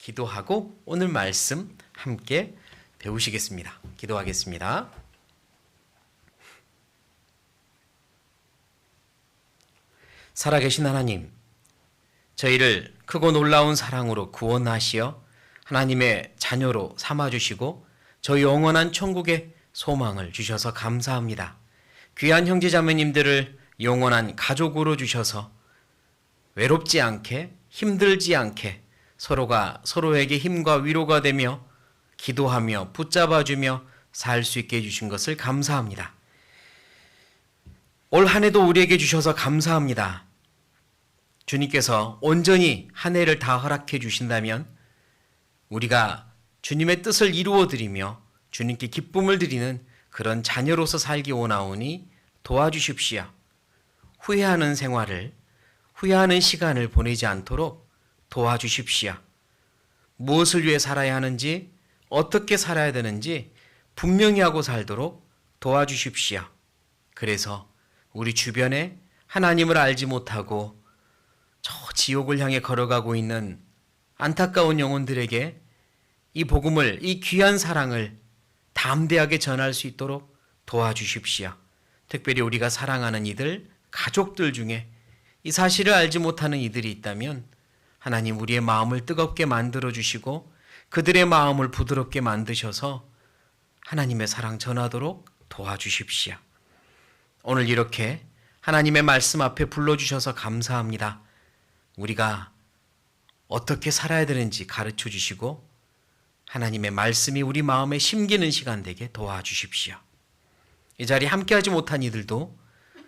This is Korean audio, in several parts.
기도하고 오늘 말씀 함께 배우시겠습니다. 기도하겠습니다. 살아계신 하나님, 저희를 크고 놀라운 사랑으로 구원하시어 하나님의 자녀로 삼아주시고 저희 영원한 천국의 소망을 주셔서 감사합니다. 귀한 형제자매님들을 영원한 가족으로 주셔서 외롭지 않게 힘들지 않게 서로가 서로에게 힘과 위로가 되며 기도하며 붙잡아주며 살 수 있게 해주신 것을 감사합니다. 올 한 해도 우리에게 주셔서 감사합니다. 주님께서 온전히 한 해를 다 허락해 주신다면 우리가 주님의 뜻을 이루어 드리며 주님께 기쁨을 드리는 그런 자녀로서 살기 원하오니 도와주십시오. 후회하는 생활을, 후회하는 시간을 보내지 않도록 도와주십시오. 무엇을 위해 살아야 하는지, 어떻게 살아야 되는지 분명히 하고 살도록 도와주십시오. 그래서 우리 주변에 하나님을 알지 못하고 저 지옥을 향해 걸어가고 있는 안타까운 영혼들에게 이 복음을, 이 귀한 사랑을 담대하게 전할 수 있도록 도와주십시오. 특별히 우리가 사랑하는 이들, 가족들 중에 이 사실을 알지 못하는 이들이 있다면 하나님 우리의 마음을 뜨겁게 만들어 주시고 그들의 마음을 부드럽게 만드셔서 하나님의 사랑 전하도록 도와주십시오. 오늘 이렇게 하나님의 말씀 앞에 불러주셔서 감사합니다. 우리가 어떻게 살아야 되는지 가르쳐 주시고 하나님의 말씀이 우리 마음에 심기는 시간 되게 도와주십시오. 이 자리에 함께하지 못한 이들도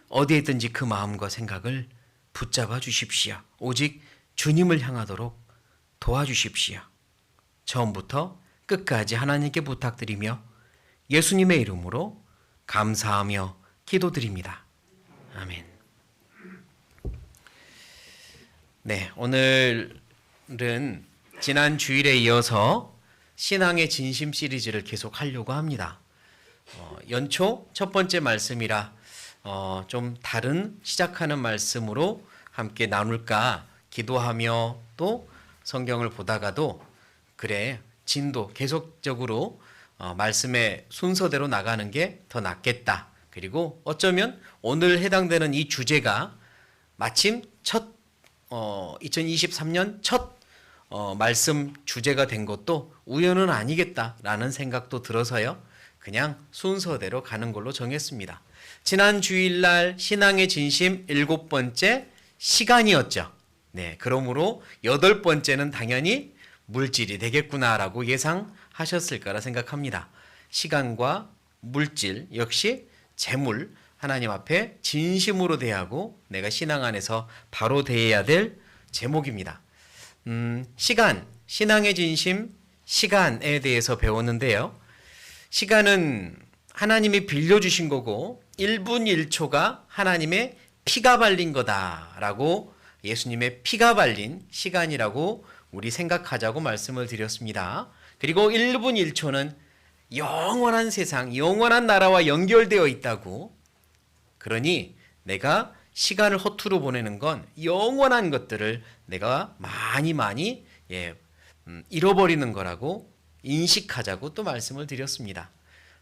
어디에 있든지 그 마음과 생각을 붙잡아 주십시오. 오직 주님을 향하도록 도와주십시오. 처음부터 끝까지 하나님께 부탁드리며 예수님의 이름으로 감사하며 기도드립니다. 아멘. 네, 오늘은 지난 주일에 이어서 신앙의 진심 시리즈를 계속 하려고 합니다. 연초 첫 번째 말씀이라 좀 다른 시작하는 말씀으로 함께 나눌까 기도하며 또 성경을 보다가도 그래 진도 계속적으로 말씀의 순서대로 나가는 게 더 낫겠다. 그리고 어쩌면 오늘 해당되는 이 주제가 마침 첫 2023년 첫 말씀 주제가 된 것도 우연은 아니겠다라는 생각도 들어서요. 그냥 순서대로 가는 걸로 정했습니다. 지난 주일날 신앙의 진심 7번째 시간이었죠. 네, 그러므로 8번째는 당연히 물질이 되겠구나라고 예상하셨을 거라 생각합니다. 시간과 물질 역시 재물, 하나님 앞에 진심으로 대하고 내가 신앙 안에서 바로 대해야 될 제목입니다. 시간, 신앙의 진심, 시간에 대해서 배웠는데요. 시간은 하나님이 빌려주신 거고 1분 1초가 하나님의 피가 발린 거다라고 예수님의 피가 발린 시간이라고 우리 생각하자고 말씀을 드렸습니다. 그리고 1분 1초는 영원한 세상, 영원한 나라와 연결되어 있다고. 그러니 내가 시간을 허투루 보내는 건 영원한 것들을 내가 많이 잃어버리는 거라고 인식하자고 또 말씀을 드렸습니다.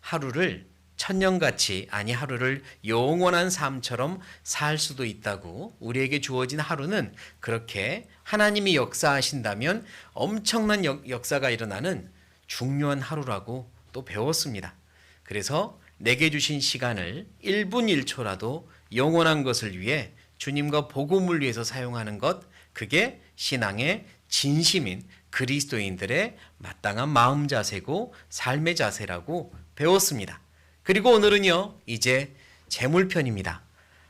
하루를 천년같이, 아니 하루를 영원한 삶처럼 살 수도 있다고. 우리에게 주어진 하루는 그렇게 하나님이 역사하신다면 엄청난 역사가 일어나는 중요한 하루라고 또 배웠습니다. 그래서 내게 주신 시간을 1분 1초라도 영원한 것을 위해 주님과 복음을 위해서 사용하는 것, 그게 신앙의 진심인 그리스도인들의 마땅한 마음 자세고 삶의 자세라고 배웠습니다. 그리고 오늘은요, 이제 재물편입니다.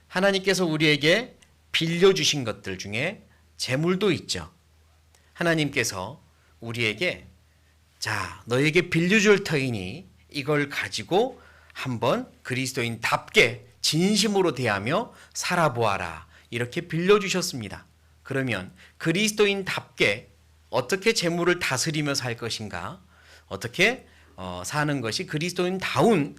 하나님께서 우리에게 빌려주신 것들 중에 재물도 있죠. 하나님께서 우리에게 자, 너에게 빌려줄 터이니 이걸 가지고 한번 그리스도인답게 진심으로 대하며 살아보아라. 이렇게 빌려주셨습니다. 그러면 그리스도인답게 어떻게 재물을 다스리며 살 것인가? 어떻게 사는 것이 그리스도인다운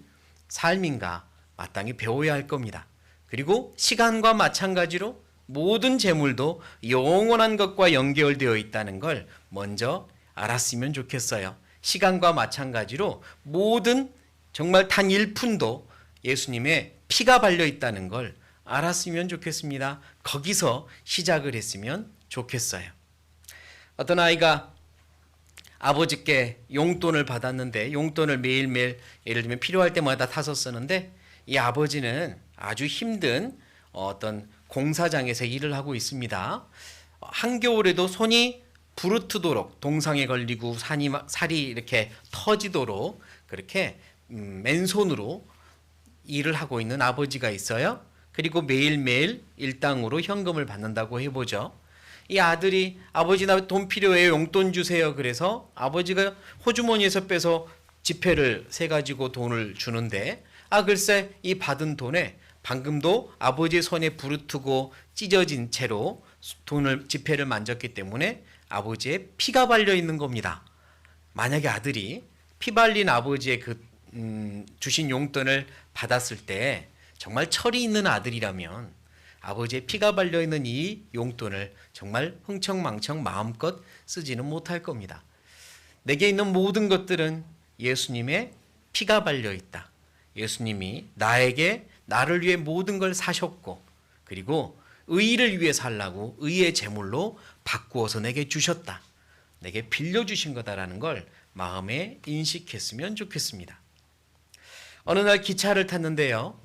삶인가? 마땅히 배워야 할 겁니다. 그리고 시간과 마찬가지로 모든 재물도 영원한 것과 연결되어 있다는 걸 먼저 알았으면 좋겠어요. 시간과 마찬가지로 모든 정말 단 1푼도 예수님의 피가 발려 있다는 걸 알았으면 좋겠습니다. 거기서 시작을 했으면 좋겠어요. 어떤 아이가 아버지께 용돈을 받았는데 용돈을 매일매일 예를 들면 필요할 때마다 타서 쓰는데 이 아버지는 아주 힘든 어떤 공사장에서 일을 하고 있습니다. 한겨울에도 손이 부르트도록 동상에 걸리고 살이 이렇게 터지도록 그렇게 맨손으로 일을 하고 있는 아버지가 있어요. 그리고 매일매일 일당으로 현금을 받는다고 해보죠. 이 아들이 아버지 나 돈 필요해요. 용돈 주세요. 그래서 아버지가 호주머니에서 빼서 지폐를 세 가지고 돈을 주는데 글쎄 이 받은 돈에 방금도 아버지의 손에 부르트고 찢어진 채로 지폐를 만졌기 때문에 아버지의 피가 발려 있는 겁니다. 만약에 아들이 피 발린 아버지의 주신 용돈을 받았을 때 정말 철이 있는 아들이라면 아버지의 피가 발려 있는 이 용돈을 정말 흥청망청 마음껏 쓰지는 못할 겁니다. 내게 있는 모든 것들은 예수님의 피가 발려 있다. 예수님이 나를 위해 모든 걸 사셨고 그리고 의를 위해 살라고 의의 제물로 바꾸어서 내게 주셨다. 내게 빌려주신 거다라는 걸 마음에 인식했으면 좋겠습니다. 어느 날 기차를 탔는데요.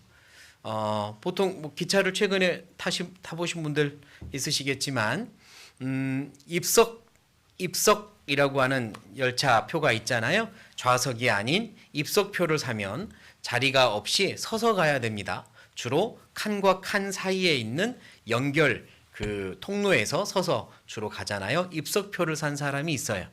보통 기차를 최근에 타보신 분들 있으시겠지만 입석이라고 하는 열차표가 있잖아요. 좌석이 아닌 입석표를 사면 자리가 없이 서서 가야 됩니다. 주로 칸과 칸 사이에 있는 연결 통로에서 서서 주로 가잖아요. 입석표를 산 사람이 있어요.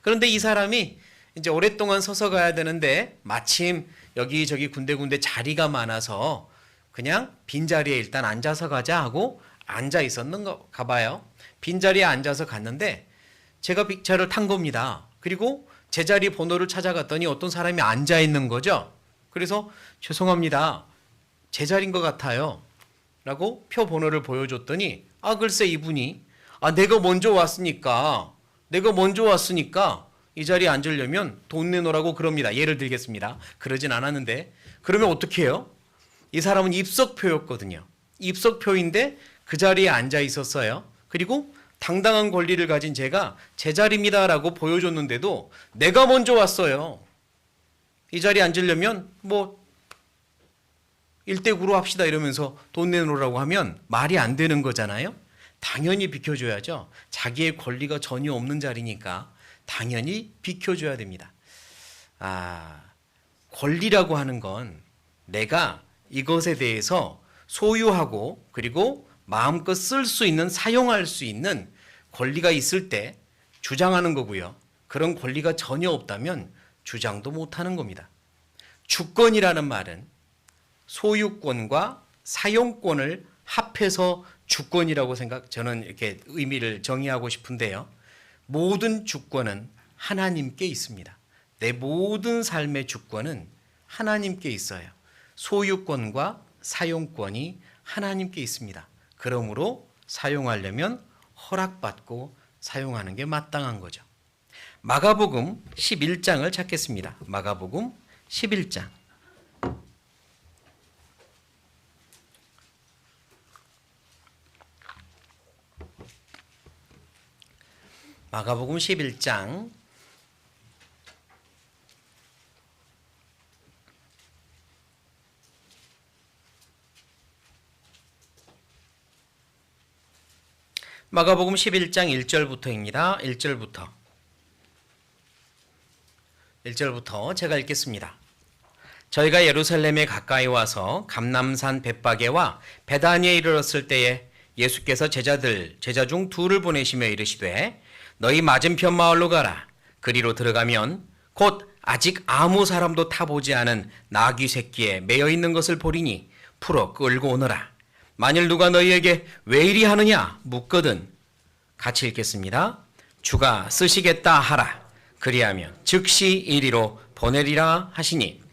그런데 이 사람이 이제 오랫동안 서서 가야 되는데 마침 여기저기 군데군데 자리가 많아서 그냥 빈자리에 일단 앉아서 가자 하고 앉아 있었는가 봐요. 빈자리에 앉아서 갔는데 제가 기차를 탄 겁니다. 그리고 제 자리 번호를 찾아갔더니 어떤 사람이 앉아 있는 거죠. 그래서 죄송합니다. 제 자리인 것 같아요. 라고 표 번호를 보여줬더니 글쎄 이분이 내가 먼저 왔으니까 이 자리에 앉으려면 돈 내놓으라고 그럽니다. 예를 들겠습니다. 그러진 않았는데 그러면 어떻게 해요? 이 사람은 입석표였거든요. 입석표인데 그 자리에 앉아 있었어요. 그리고 당당한 권리를 가진 제가 제 자리입니다라고 보여줬는데도 내가 먼저 왔어요. 이 자리에 앉으려면 1대9로 합시다 이러면서 돈 내놓으라고 하면 말이 안 되는 거잖아요. 당연히 비켜줘야죠. 자기의 권리가 전혀 없는 자리니까 당연히 비켜줘야 됩니다. 권리라고 하는 건 내가 이것에 대해서 소유하고 그리고 마음껏 쓸 수 있는 사용할 수 있는 권리가 있을 때 주장하는 거고요. 그런 권리가 전혀 없다면 주장도 못하는 겁니다. 주권이라는 말은 소유권과 사용권을 합해서 주권이라고 저는 이렇게 의미를 정의하고 싶은데요. 모든 주권은 하나님께 있습니다. 내 모든 삶의 주권은 하나님께 있어요. 소유권과 사용권이 하나님께 있습니다. 그러므로 사용하려면 허락받고 사용하는 게 마땅한 거죠. 마가복음 11장을 찾겠습니다. 마가복음 11장. 마가복음 11장 1절부터입니다. 1절부터 제가 읽겠습니다. 저희가 예루살렘에 가까이 와서 감람산 벳바게와 베다니에 이르렀을 때에 예수께서 제자 중 둘을 보내시며 이르시되 너희 맞은편 마을로 가라. 그리로 들어가면 곧 아직 아무 사람도 타보지 않은 나귀 새끼에 매여 있는 것을 보리니 풀어 끌고 오너라. 만일 누가 너희에게 왜 이리 하느냐 묻거든 같이 읽겠습니다. 주가 쓰시겠다 하라. 그리하면 즉시 이리로 보내리라 하시니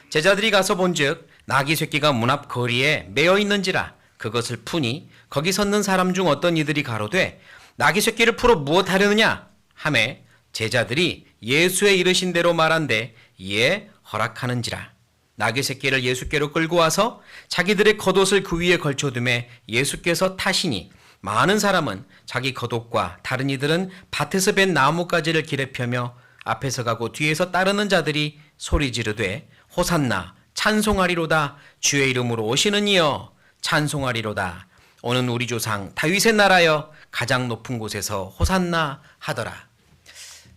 제자들이 가서 본즉 나귀 새끼가 문 앞 거리에 매여 있는지라. 그것을 푸니 거기 섰는 사람 중 어떤 이들이 가로되 나귀 새끼를 풀어 무엇하려느냐 하매 제자들이 예수의 이르신 대로 말한데 이에 허락하는지라. 나귀 새끼를 예수께로 끌고 와서 자기들의 겉옷을 그 위에 걸쳐두매 예수께서 타시니 많은 사람은 자기 겉옷과 다른 이들은 밭에서 벤 나뭇가지를 길에 펴며 앞에서 가고 뒤에서 따르는 자들이 소리 지르되 호산나 찬송하리로다. 주의 이름으로 오시는 이여 찬송하리로다. 오는 우리 조상 다윗의 나라여 가장 높은 곳에서 호산나 하더라.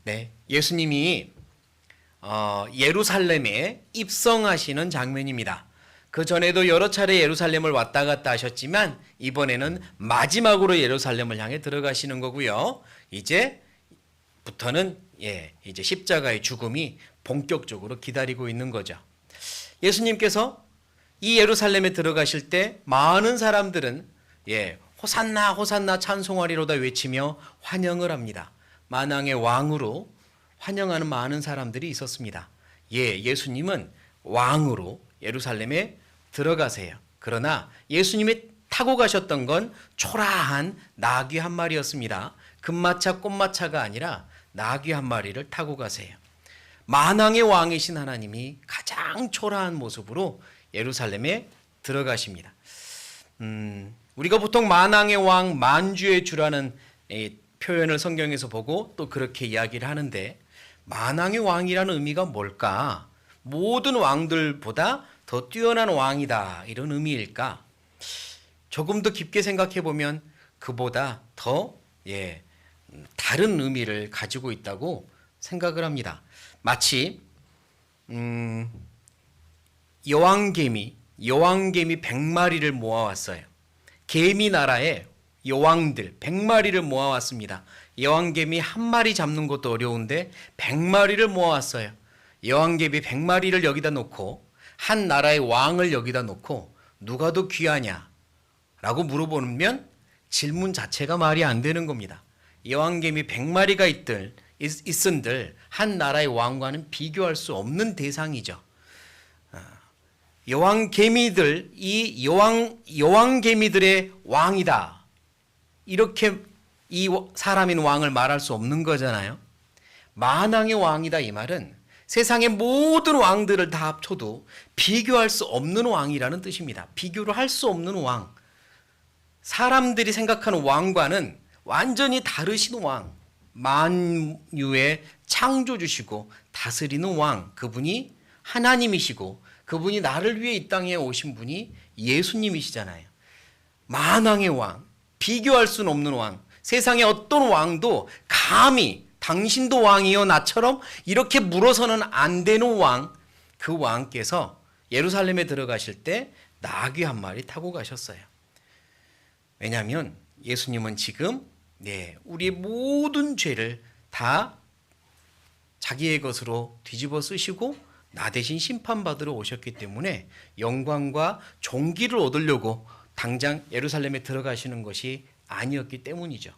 네, 예수님이 예루살렘에 입성하시는 장면입니다. 그 전에도 여러 차례 예루살렘을 왔다 갔다 하셨지만 이번에는 마지막으로 예루살렘을 향해 들어가시는 거고요. 이제부터는 이제 십자가의 죽음이 본격적으로 기다리고 있는 거죠. 예수님께서 이 예루살렘에 들어가실 때 많은 사람들은 호산나 호산나 찬송하리로다 외치며 환영을 합니다. 만왕의 왕으로 환영하는 많은 사람들이 있었습니다. 예수님은 왕으로 예루살렘에 들어가세요. 그러나 예수님이 타고 가셨던 건 초라한 나귀 한 마리였습니다. 금마차 꽃마차가 아니라 나귀 한 마리를 타고 가세요. 만왕의 왕이신 하나님이 가장 초라한 모습으로 예루살렘에 들어가십니다. 우리가 보통 만왕의 왕, 만주의 주라는 표현을 성경에서 보고 또 그렇게 이야기를 하는데 만왕의 왕이라는 의미가 뭘까? 모든 왕들보다 더 뛰어난 왕이다 이런 의미일까? 조금 더 깊게 생각해 보면 그보다 더 다른 의미를 가지고 있다고 생각을 합니다. 마치 여왕개미 100마리를 모아왔어요. 개미 나라에 여왕들 100마리를 모아왔습니다. 여왕개미 한 마리 잡는 것도 어려운데 100마리를 모아왔어요. 여왕개미 100마리를 여기다 놓고 한 나라의 왕을 여기다 놓고 누가 더 귀하냐 라고 물어보면 질문 자체가 말이 안 되는 겁니다. 여왕개미 100마리가 있은들 한 나라의 왕과는 비교할 수 없는 대상이죠. 여왕개미들, 이 여왕개미들의 왕이다. 이렇게 이 사람인 왕을 말할 수 없는 거잖아요. 만왕의 왕이다 이 말은 세상의 모든 왕들을 다 합쳐도 비교할 수 없는 왕이라는 뜻입니다. 비교를 할 수 없는 왕. 사람들이 생각하는 왕과는 완전히 다르신 왕. 만유의 창조주시고 다스리는 왕. 그분이 하나님이시고 그분이 나를 위해 이 땅에 오신 분이 예수님이시잖아요. 만왕의 왕. 비교할 수는 없는 왕. 세상의 어떤 왕도 감히 당신도 왕이요 나처럼 이렇게 물어서는 안 되는 왕. 그 왕께서 예루살렘에 들어가실 때 나귀 한 마리 타고 가셨어요. 왜냐하면 예수님은 지금 우리의 모든 죄를 다 자기의 것으로 뒤집어 쓰시고 나 대신 심판받으러 오셨기 때문에 영광과 존귀를 얻으려고 당장 예루살렘에 들어가시는 것이 아니었기 때문이죠.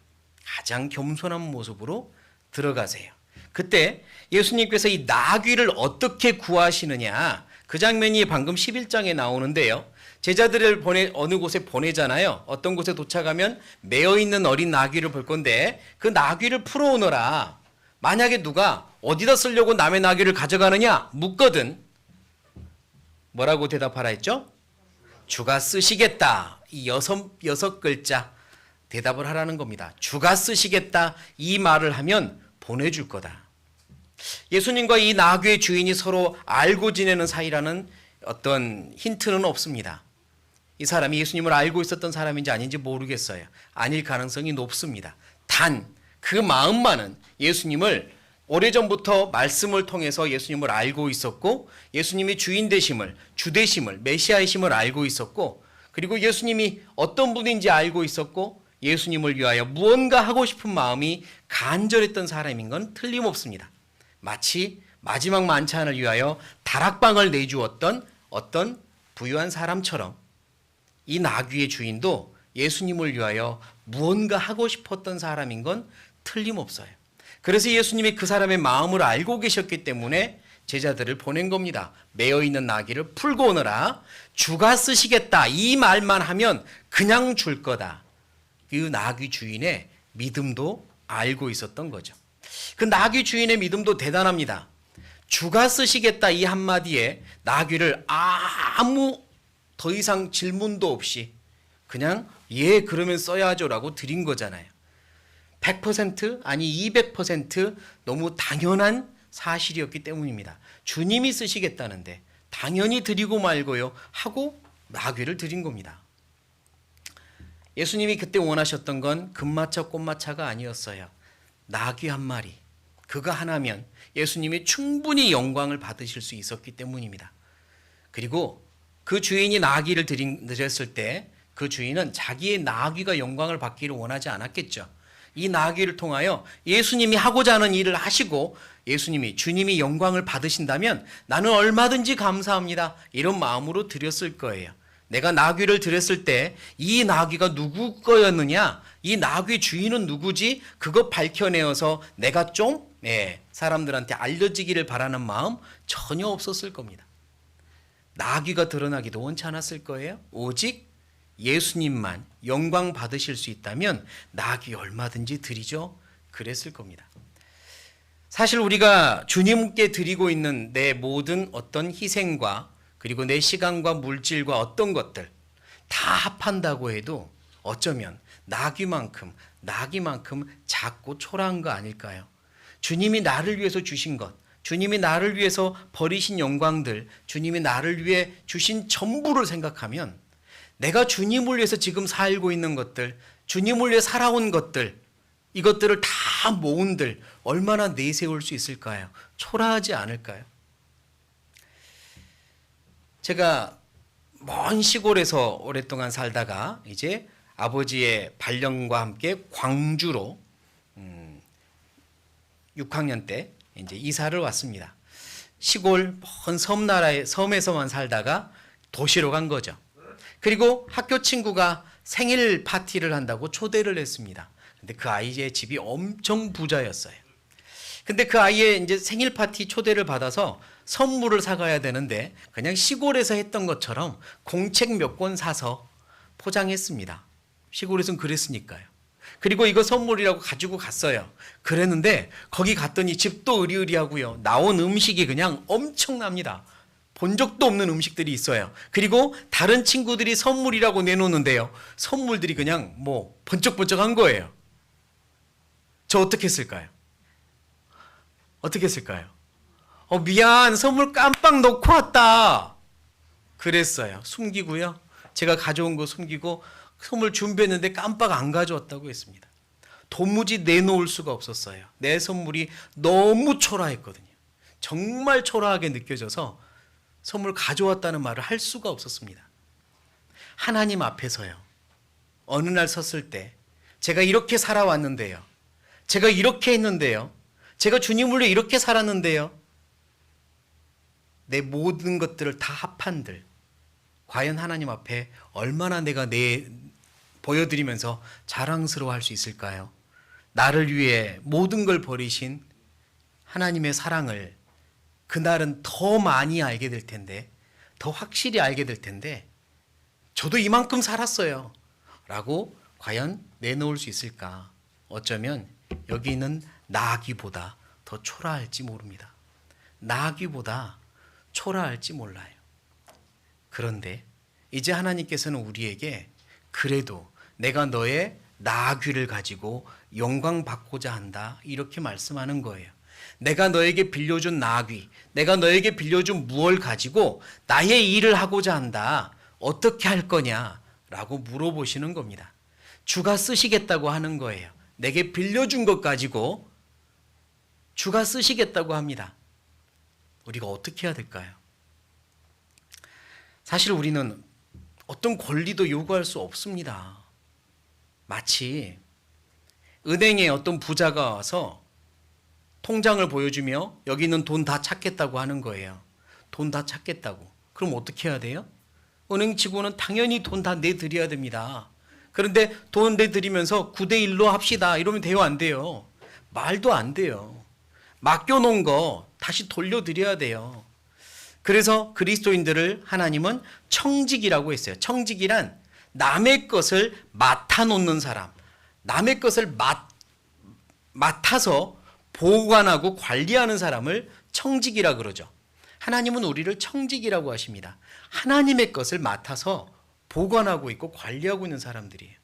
가장 겸손한 모습으로 들어가세요. 그때 예수님께서 이 나귀를 어떻게 구하시느냐 그 장면이 방금 11장에 나오는데요. 제자들을 어느 곳에 보내잖아요. 어떤 곳에 도착하면 매어있는 어린 나귀를 볼 건데 그 나귀를 풀어오너라. 만약에 누가 어디다 쓰려고 남의 나귀를 가져가느냐 묻거든. 뭐라고 대답하라 했죠? 주가 쓰시겠다. 이 여섯 글자 대답을 하라는 겁니다. 주가 쓰시겠다 이 말을 하면 보내줄 거다. 예수님과 이 나귀의 주인이 서로 알고 지내는 사이라는 어떤 힌트는 없습니다. 이 사람이 예수님을 알고 있었던 사람인지 아닌지 모르겠어요. 아닐 가능성이 높습니다. 단 그 마음만은 예수님을 오래전부터 말씀을 통해서 예수님을 알고 있었고 예수님이 주인 되심을, 주 되심을, 메시아이심을 알고 있었고 그리고 예수님이 어떤 분인지 알고 있었고 예수님을 위하여 무언가 하고 싶은 마음이 간절했던 사람인 건 틀림없습니다. 마치 마지막 만찬을 위하여 다락방을 내주었던 어떤 부유한 사람처럼 이 나귀의 주인도 예수님을 위하여 무언가 하고 싶었던 사람인 건 틀림없어요. 그래서 예수님이 그 사람의 마음을 알고 계셨기 때문에 제자들을 보낸 겁니다. 매어있는 나귀를 풀고 오너라. 주가 쓰시겠다 이 말만 하면 그냥 줄 거다. 그 나귀 주인의 믿음도 알고 있었던 거죠. 그 나귀 주인의 믿음도 대단합니다. 주가 쓰시겠다 이 한마디에 나귀를 아무 더 이상 질문도 없이 그냥 예 그러면 써야죠라고 드린 거잖아요. 100% 아니 200% 너무 당연한 사실이었기 때문입니다. 주님이 쓰시겠다는데 당연히 드리고 말고요 하고 나귀를 드린 겁니다. 예수님이 그때 원하셨던 건 금마차 꽃마차가 아니었어요. 나귀 한 마리 그거 하나면 예수님이 충분히 영광을 받으실 수 있었기 때문입니다. 그리고 그 주인이 나귀를 드렸을 때 그 주인은 자기의 나귀가 영광을 받기를 원하지 않았겠죠. 이 나귀를 통하여 예수님이 하고자 하는 일을 하시고 주님이 영광을 받으신다면 나는 얼마든지 감사합니다. 이런 마음으로 드렸을 거예요. 내가 나귀를 드렸을 때 이 나귀가 누구 거였느냐? 이 나귀 주인은 누구지? 그거 밝혀내어서 내가 좀 사람들한테 알려지기를 바라는 마음 전혀 없었을 겁니다. 나귀가 드러나기도 원치 않았을 거예요. 오직 예수님만 영광 받으실 수 있다면 나귀 얼마든지 드리죠. 그랬을 겁니다. 사실 우리가 주님께 드리고 있는 내 모든 어떤 희생과 그리고 내 시간과 물질과 어떤 것들 다 합한다고 해도 어쩌면 나귀만큼 작고 초라한 거 아닐까요? 주님이 나를 위해서 주신 것, 주님이 나를 위해서 버리신 영광들, 주님이 나를 위해 주신 전부를 생각하면 내가 주님을 위해서 지금 살고 있는 것들, 주님을 위해 살아온 것들, 이것들을 다 모은들 얼마나 내세울 수 있을까요? 초라하지 않을까요? 제가 먼 시골에서 오랫동안 살다가 이제 아버지의 발령과 함께 광주로 6학년 때 이제 이사를 왔습니다. 시골 먼 섬에서만 살다가 도시로 간 거죠. 그리고 학교 친구가 생일 파티를 한다고 초대를 했습니다. 근데 그 아이의 집이 엄청 부자였어요. 근데 그 아이의 이제 생일 파티 초대를 받아서 선물을 사가야 되는데 그냥 시골에서 했던 것처럼 공책 몇 권 사서 포장했습니다. 시골에서는 그랬으니까요. 그리고 이거 선물이라고 가지고 갔어요. 그랬는데 거기 갔더니 집도 으리으리하고요. 나온 음식이 그냥 엄청납니다. 본 적도 없는 음식들이 있어요. 그리고 다른 친구들이 선물이라고 내놓는데요. 선물들이 그냥 뭐 번쩍번쩍한 거예요. 저 어떻게 했을까요? 어떻게 했을까요? 미안, 선물 깜빡 놓고 왔다. 그랬어요. 숨기고요. 제가 가져온 거 숨기고 선물 준비했는데 깜빡 안 가져왔다고 했습니다. 도무지 내놓을 수가 없었어요. 내 선물이 너무 초라했거든요. 정말 초라하게 느껴져서 선물 가져왔다는 말을 할 수가 없었습니다. 하나님 앞에서요. 어느 날 섰을 때 제가 이렇게 살아왔는데요. 제가 이렇게 했는데요. 제가 주님을 위해 이렇게 살았는데요. 내 모든 것들을 다 합한들 과연 하나님 앞에 얼마나 내가 보여드리면서 자랑스러워할 수 있을까요? 나를 위해 모든 걸 버리신 하나님의 사랑을 그날은 더 많이 알게 될 텐데, 더 확실히 알게 될 텐데, 저도 이만큼 살았어요 라고 과연 내놓을 수 있을까? 어쩌면 여기 있는 나귀보다 더 초라할지 모릅니다. 나귀보다 초라할지 몰라요. 그런데 이제 하나님께서는 우리에게 그래도 내가 너의 나귀를 가지고 영광 받고자 한다 이렇게 말씀하는 거예요. 내가 너에게 빌려준 나귀, 내가 너에게 빌려준 무엇을 가지고 나의 일을 하고자 한다. 어떻게 할 거냐? 라고 물어보시는 겁니다. 주가 쓰시겠다고 하는 거예요. 내게 빌려준 것 가지고 주가 쓰시겠다고 합니다. 우리가 어떻게 해야 될까요? 사실 우리는 어떤 권리도 요구할 수 없습니다. 마치 은행에 어떤 부자가 와서 통장을 보여주며 여기 있는 돈 다 찾겠다고 하는 거예요. 돈 다 찾겠다고. 그럼 어떻게 해야 돼요? 은행 직원은 당연히 돈 다 내드려야 됩니다. 그런데 돈 내드리면서 9대1로 합시다. 이러면 돼요? 안 돼요? 말도 안 돼요. 맡겨놓은 거 다시 돌려드려야 돼요. 그래서 그리스도인들을 하나님은 청직이라고 했어요. 청직이란 남의 것을 맡아놓는 사람, 남의 것을 맡아서 보관하고 관리하는 사람을 청직이라 그러죠. 하나님은 우리를 청직이라고 하십니다. 하나님의 것을 맡아서 보관하고 있고 관리하고 있는 사람들이에요.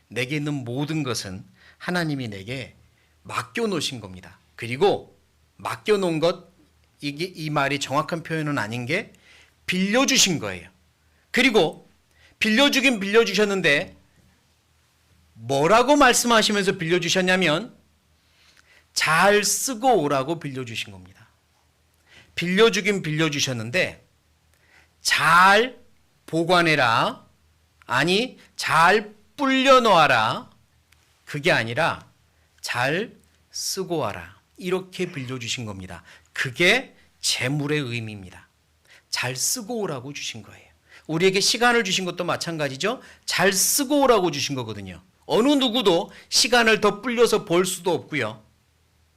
내게 있는 모든 것은 하나님이 내게 맡겨놓으신 겁니다. 그리고 맡겨놓은 것, 이 말이 정확한 표현은 아닌 게 빌려주신 거예요. 그리고 빌려주긴 빌려주셨는데 뭐라고 말씀하시면서 빌려주셨냐면 잘 쓰고 오라고 빌려주신 겁니다. 빌려주긴 빌려주셨는데 잘 보관해라, 아니 잘 불려놓아라, 그게 아니라 잘 쓰고 와라, 이렇게 빌려주신 겁니다. 그게 재물의 의미입니다. 잘 쓰고 오라고 주신 거예요. 우리에게 시간을 주신 것도 마찬가지죠. 잘 쓰고 오라고 주신 거거든요. 어느 누구도 시간을 더 불려서 벌 수도 없고요.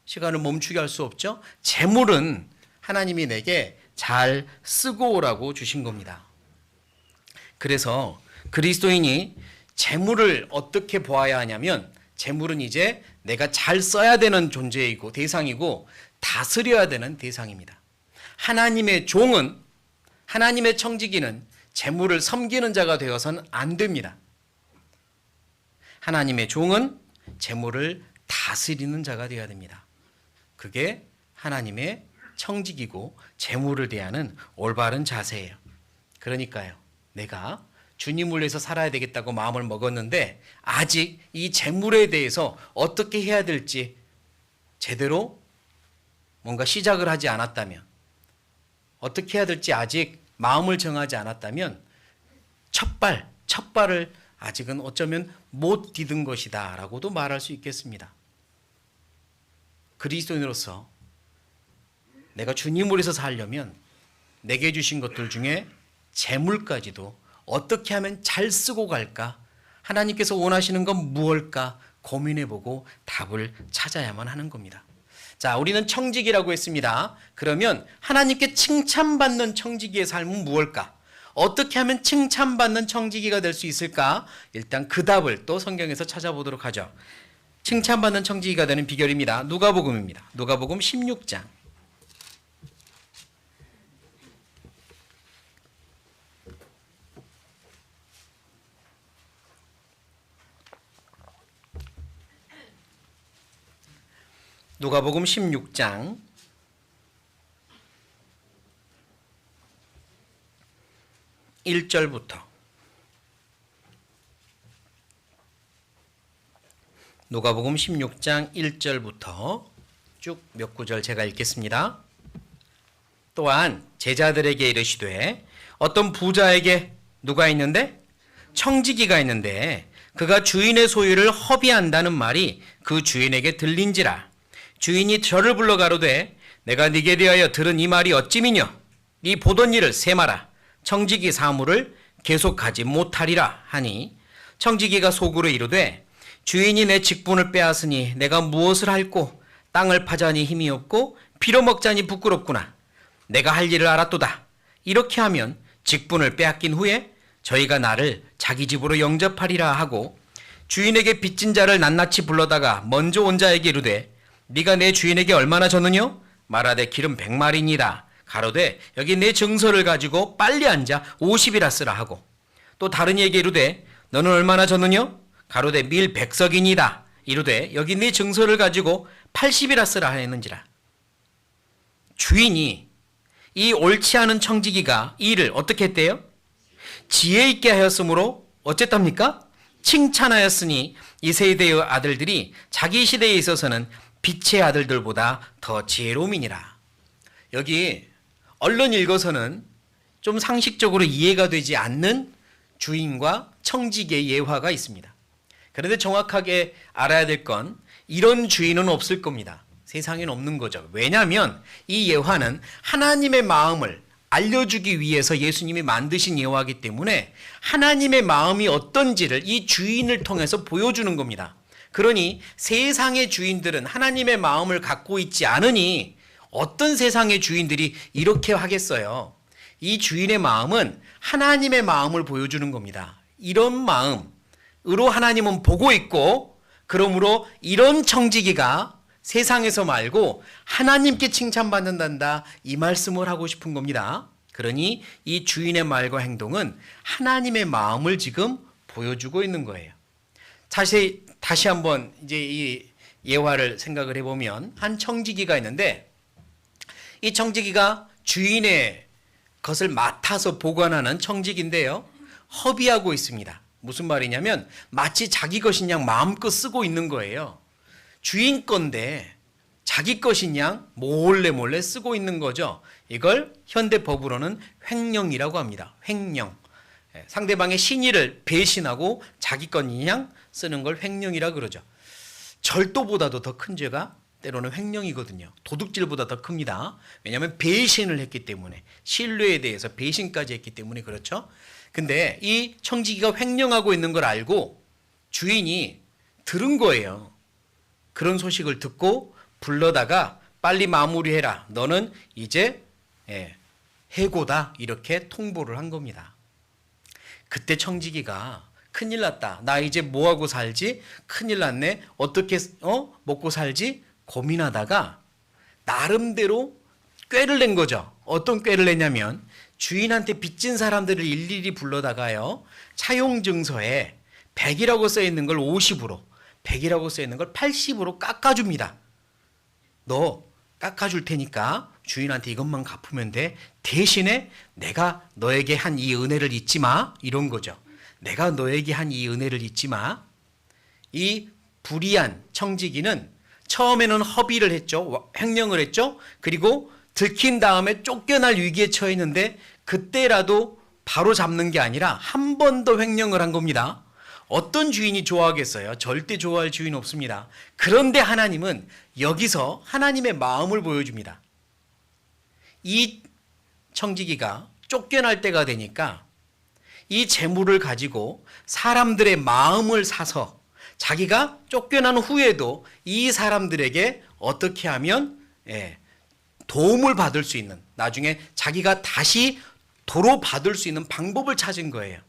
시간을 멈추게 할 수 없죠. 재물은 하나님이 내게 잘 쓰고 오라고 주신 겁니다. 그래서 그리스도인이 재물을 어떻게 보아야 하냐면 재물은 이제 내가 잘 써야 되는 존재이고 대상이고 다스려야 되는 대상입니다. 하나님의 종은, 하나님의 청지기는 재물을 섬기는 자가 되어서는 안 됩니다. 하나님의 종은 재물을 다스리는 자가 되어야 됩니다. 그게 하나님의 청지기고 재물을 대하는 올바른 자세예요. 그러니까요, 내가 주님을 위해서 살아야 되겠다고 마음을 먹었는데 아직 이 재물에 대해서 어떻게 해야 될지 제대로 뭔가 시작을 하지 않았다면, 어떻게 해야 될지 아직 마음을 정하지 않았다면 첫 발을 아직은 어쩌면 못 디딘 것이다 라고도 말할 수 있겠습니다. 그리스도인으로서 내가 주님을 위해서 살려면 내게 주신 것들 중에 재물까지도 어떻게 하면 잘 쓰고 갈까, 하나님께서 원하시는 건 무엇일까 고민해보고 답을 찾아야만 하는 겁니다. 자, 우리는 청지기라고 했습니다. 그러면 하나님께 칭찬받는 청지기의 삶은 무엇일까? 어떻게 하면 칭찬받는 청지기가 될 수 있을까? 일단 그 답을 또 성경에서 찾아보도록 하죠. 칭찬받는 청지기가 되는 비결입니다. 누가복음입니다. 누가복음 16장. 누가복음 16장 1절부터 누가복음 16장 1절부터 쭉 몇 구절 제가 읽겠습니다. 또한 제자들에게 이르시되 어떤 부자에게 누가 있는데? 청지기가 있는데 그가 주인의 소유를 허비한다는 말이 그 주인에게 들린지라. 주인이 저를 불러 가로되 내가 네게 대하여 들은 이 말이 어찌미뇨? 네 보던 일을 세마라. 청지기 사물을 계속하지 못하리라 하니 청지기가 속으로 이르되 주인이 내 직분을 빼앗으니 내가 무엇을 할꼬? 땅을 파자니 힘이 없고 빌어먹자니 부끄럽구나. 내가 할 일을 알았도다. 이렇게 하면 직분을 빼앗긴 후에 저희가 나를 자기 집으로 영접하리라 하고 주인에게 빚진 자를 낱낱이 불러다가 먼저 온 자에게 이르되 네가 내 주인에게 얼마나 졌느뇨? 말하되 기름 100마리니라. 가로되 여기 내 증서를 가지고 빨리 앉아 50이라 쓰라 하고 또 다른 이에게 이르되 너는 얼마나 졌느뇨? 가로되 밀 100석이니이다. 이르되 여기 네 증서를 가지고 80이라 쓰라 하였는지라. 주인이 이 옳지 않은 청지기가 이 일을 어떻게 했대요? 지혜 있게 하였으므로 어쨌답니까? 칭찬하였으니 이 세대의 아들들이 자기 시대에 있어서는 빛의 아들들보다 더 지혜로움이니라. 여기 얼른 읽어서는 좀 상식적으로 이해가 되지 않는 주인과 청지기의 예화가 있습니다. 그런데 정확하게 알아야 될 건 이런 주인은 없을 겁니다. 세상에는 없는 거죠. 왜냐하면 이 예화는 하나님의 마음을 알려주기 위해서 예수님이 만드신 예화이기 때문에 하나님의 마음이 어떤지를 이 주인을 통해서 보여주는 겁니다. 그러니 세상의 주인들은 하나님의 마음을 갖고 있지 않으니 어떤 세상의 주인들이 이렇게 하겠어요. 이 주인의 마음은 하나님의 마음을 보여주는 겁니다. 이런 마음으로 하나님은 보고 있고 그러므로 이런 청지기가 세상에서 말고 하나님께 칭찬받는단다, 이 말씀을 하고 싶은 겁니다. 그러니 이 주인의 말과 행동은 하나님의 마음을 지금 보여주고 있는 거예요. 다시 한번 이제 이 예화를 생각을 해보면, 한 청지기가 있는데 이 청지기가 주인의 것을 맡아서 보관하는 청지기인데요, 허비하고 있습니다. 무슨 말이냐면 마치 자기 것인 양 마음껏 쓰고 있는 거예요. 주인 건데 자기 것인 양 몰래 쓰고 있는 거죠. 이걸 현대법으로는 횡령이라고 합니다. 횡령. 상대방의 신의를 배신하고 자기 것인 양 쓰는 걸 횡령이라 그러죠. 절도보다도 더 큰 죄가 때로는 횡령이거든요. 도둑질보다 더 큽니다. 왜냐하면 배신을 했기 때문에, 신뢰에 대해서 배신까지 했기 때문에 그렇죠. 근데 이 청지기가 횡령하고 있는 걸 알고 주인이 들은 거예요. 그런 소식을 듣고 불러다가 빨리 마무리해라, 너는 이제 해고다, 이렇게 통보를 한 겁니다. 그때 청지기가 큰일 났다, 나 이제 뭐하고 살지, 큰일 났네, 어떻게 먹고 살지 고민하다가 나름대로 꾀를 낸 거죠. 어떤 꾀를 냈냐면 주인한테 빚진 사람들을 일일이 불러다가요, 차용증서에 100이라고 써있는 걸 50으로, 100이라고 써있는 걸 80으로 깎아줍니다. 너 깎아줄 테니까 주인한테 이것만 갚으면 돼. 대신에 내가 너에게 한 이 은혜를 잊지 마. 이런 거죠. 내가 너에게 한 이 은혜를 잊지 마. 이 불의한 청지기는 처음에는 허비를 했죠. 횡령을 했죠. 그리고 들킨 다음에 쫓겨날 위기에 처했는데 그때라도 바로 잡는 게 아니라 한 번 더 횡령을 한 겁니다. 어떤 주인이 좋아하겠어요? 절대 좋아할 주인 없습니다. 그런데 하나님은 여기서 하나님의 마음을 보여줍니다. 이 청지기가 쫓겨날 때가 되니까 이 재물을 가지고 사람들의 마음을 사서 자기가 쫓겨난 후에도 이 사람들에게 어떻게 하면 도움을 받을 수 있는, 나중에 자기가 다시 도로 받을 수 있는 방법을 찾은 거예요.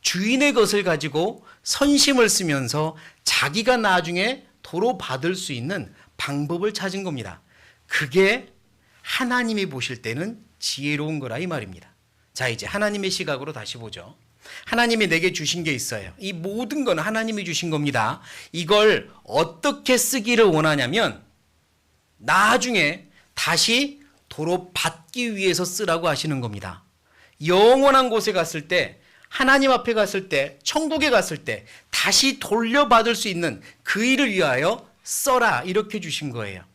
주인의 것을 가지고 선심을 쓰면서 자기가 나중에 도로 받을 수 있는 방법을 찾은 겁니다. 그게 하나님이 보실 때는 지혜로운 거라 이 말입니다. 자, 이제 하나님의 시각으로 다시 보죠. 하나님이 내게 주신 게 있어요. 이 모든 건 하나님이 주신 겁니다. 이걸 어떻게 쓰기를 원하냐면 나중에 다시 도로 받기 위해서 쓰라고 하시는 겁니다. 영원한 곳에 갔을 때, 하나님 앞에 갔을 때, 천국에 갔을 때 다시 돌려받을 수 있는 그 일을 위하여 써라, 이렇게 주신 거예요.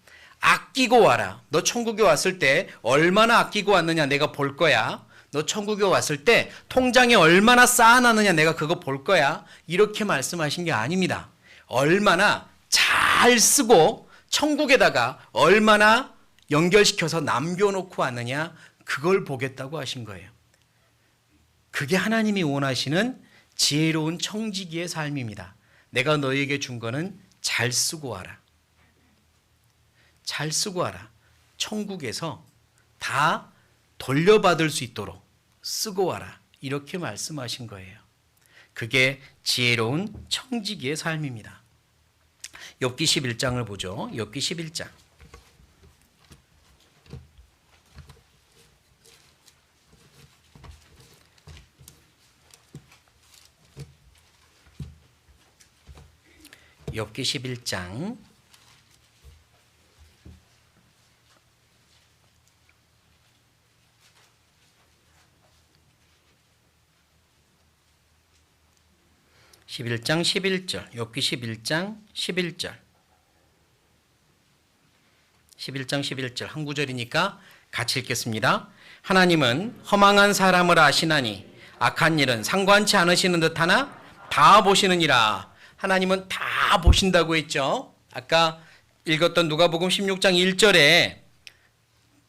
아끼고 와라. 너 천국에 왔을 때 얼마나 아끼고 왔느냐 내가 볼 거야. 너 천국에 왔을 때 통장에 얼마나 쌓아놨느냐 내가 그거 볼 거야. 이렇게 말씀하신 게 아닙니다. 얼마나 잘 쓰고 천국에다가 얼마나 연결시켜서 남겨놓고 왔느냐, 그걸 보겠다고 하신 거예요. 그게 하나님이 원하시는 지혜로운 청지기의 삶입니다. 내가 너에게 준 거는 잘 쓰고 와라. 잘 쓰고 와라. 천국에서 다 돌려받을 수 있도록 쓰고 와라. 이렇게 말씀하신 거예요. 그게 지혜로운 청지기의 삶입니다. 욥기 11장을 보죠. 욥기 11장. 욥기 11장 11장 11절, 욥기 11장 11절. 11장 11절 한 구절이니까 같이 읽겠습니다. 하나님은 허망한 사람을 아시나니 악한 일은 상관치 않으시는 듯하나 다 보시느니라. 하나님은 다 보신다고 했죠. 아까 읽었던 누가복음 16장 1절에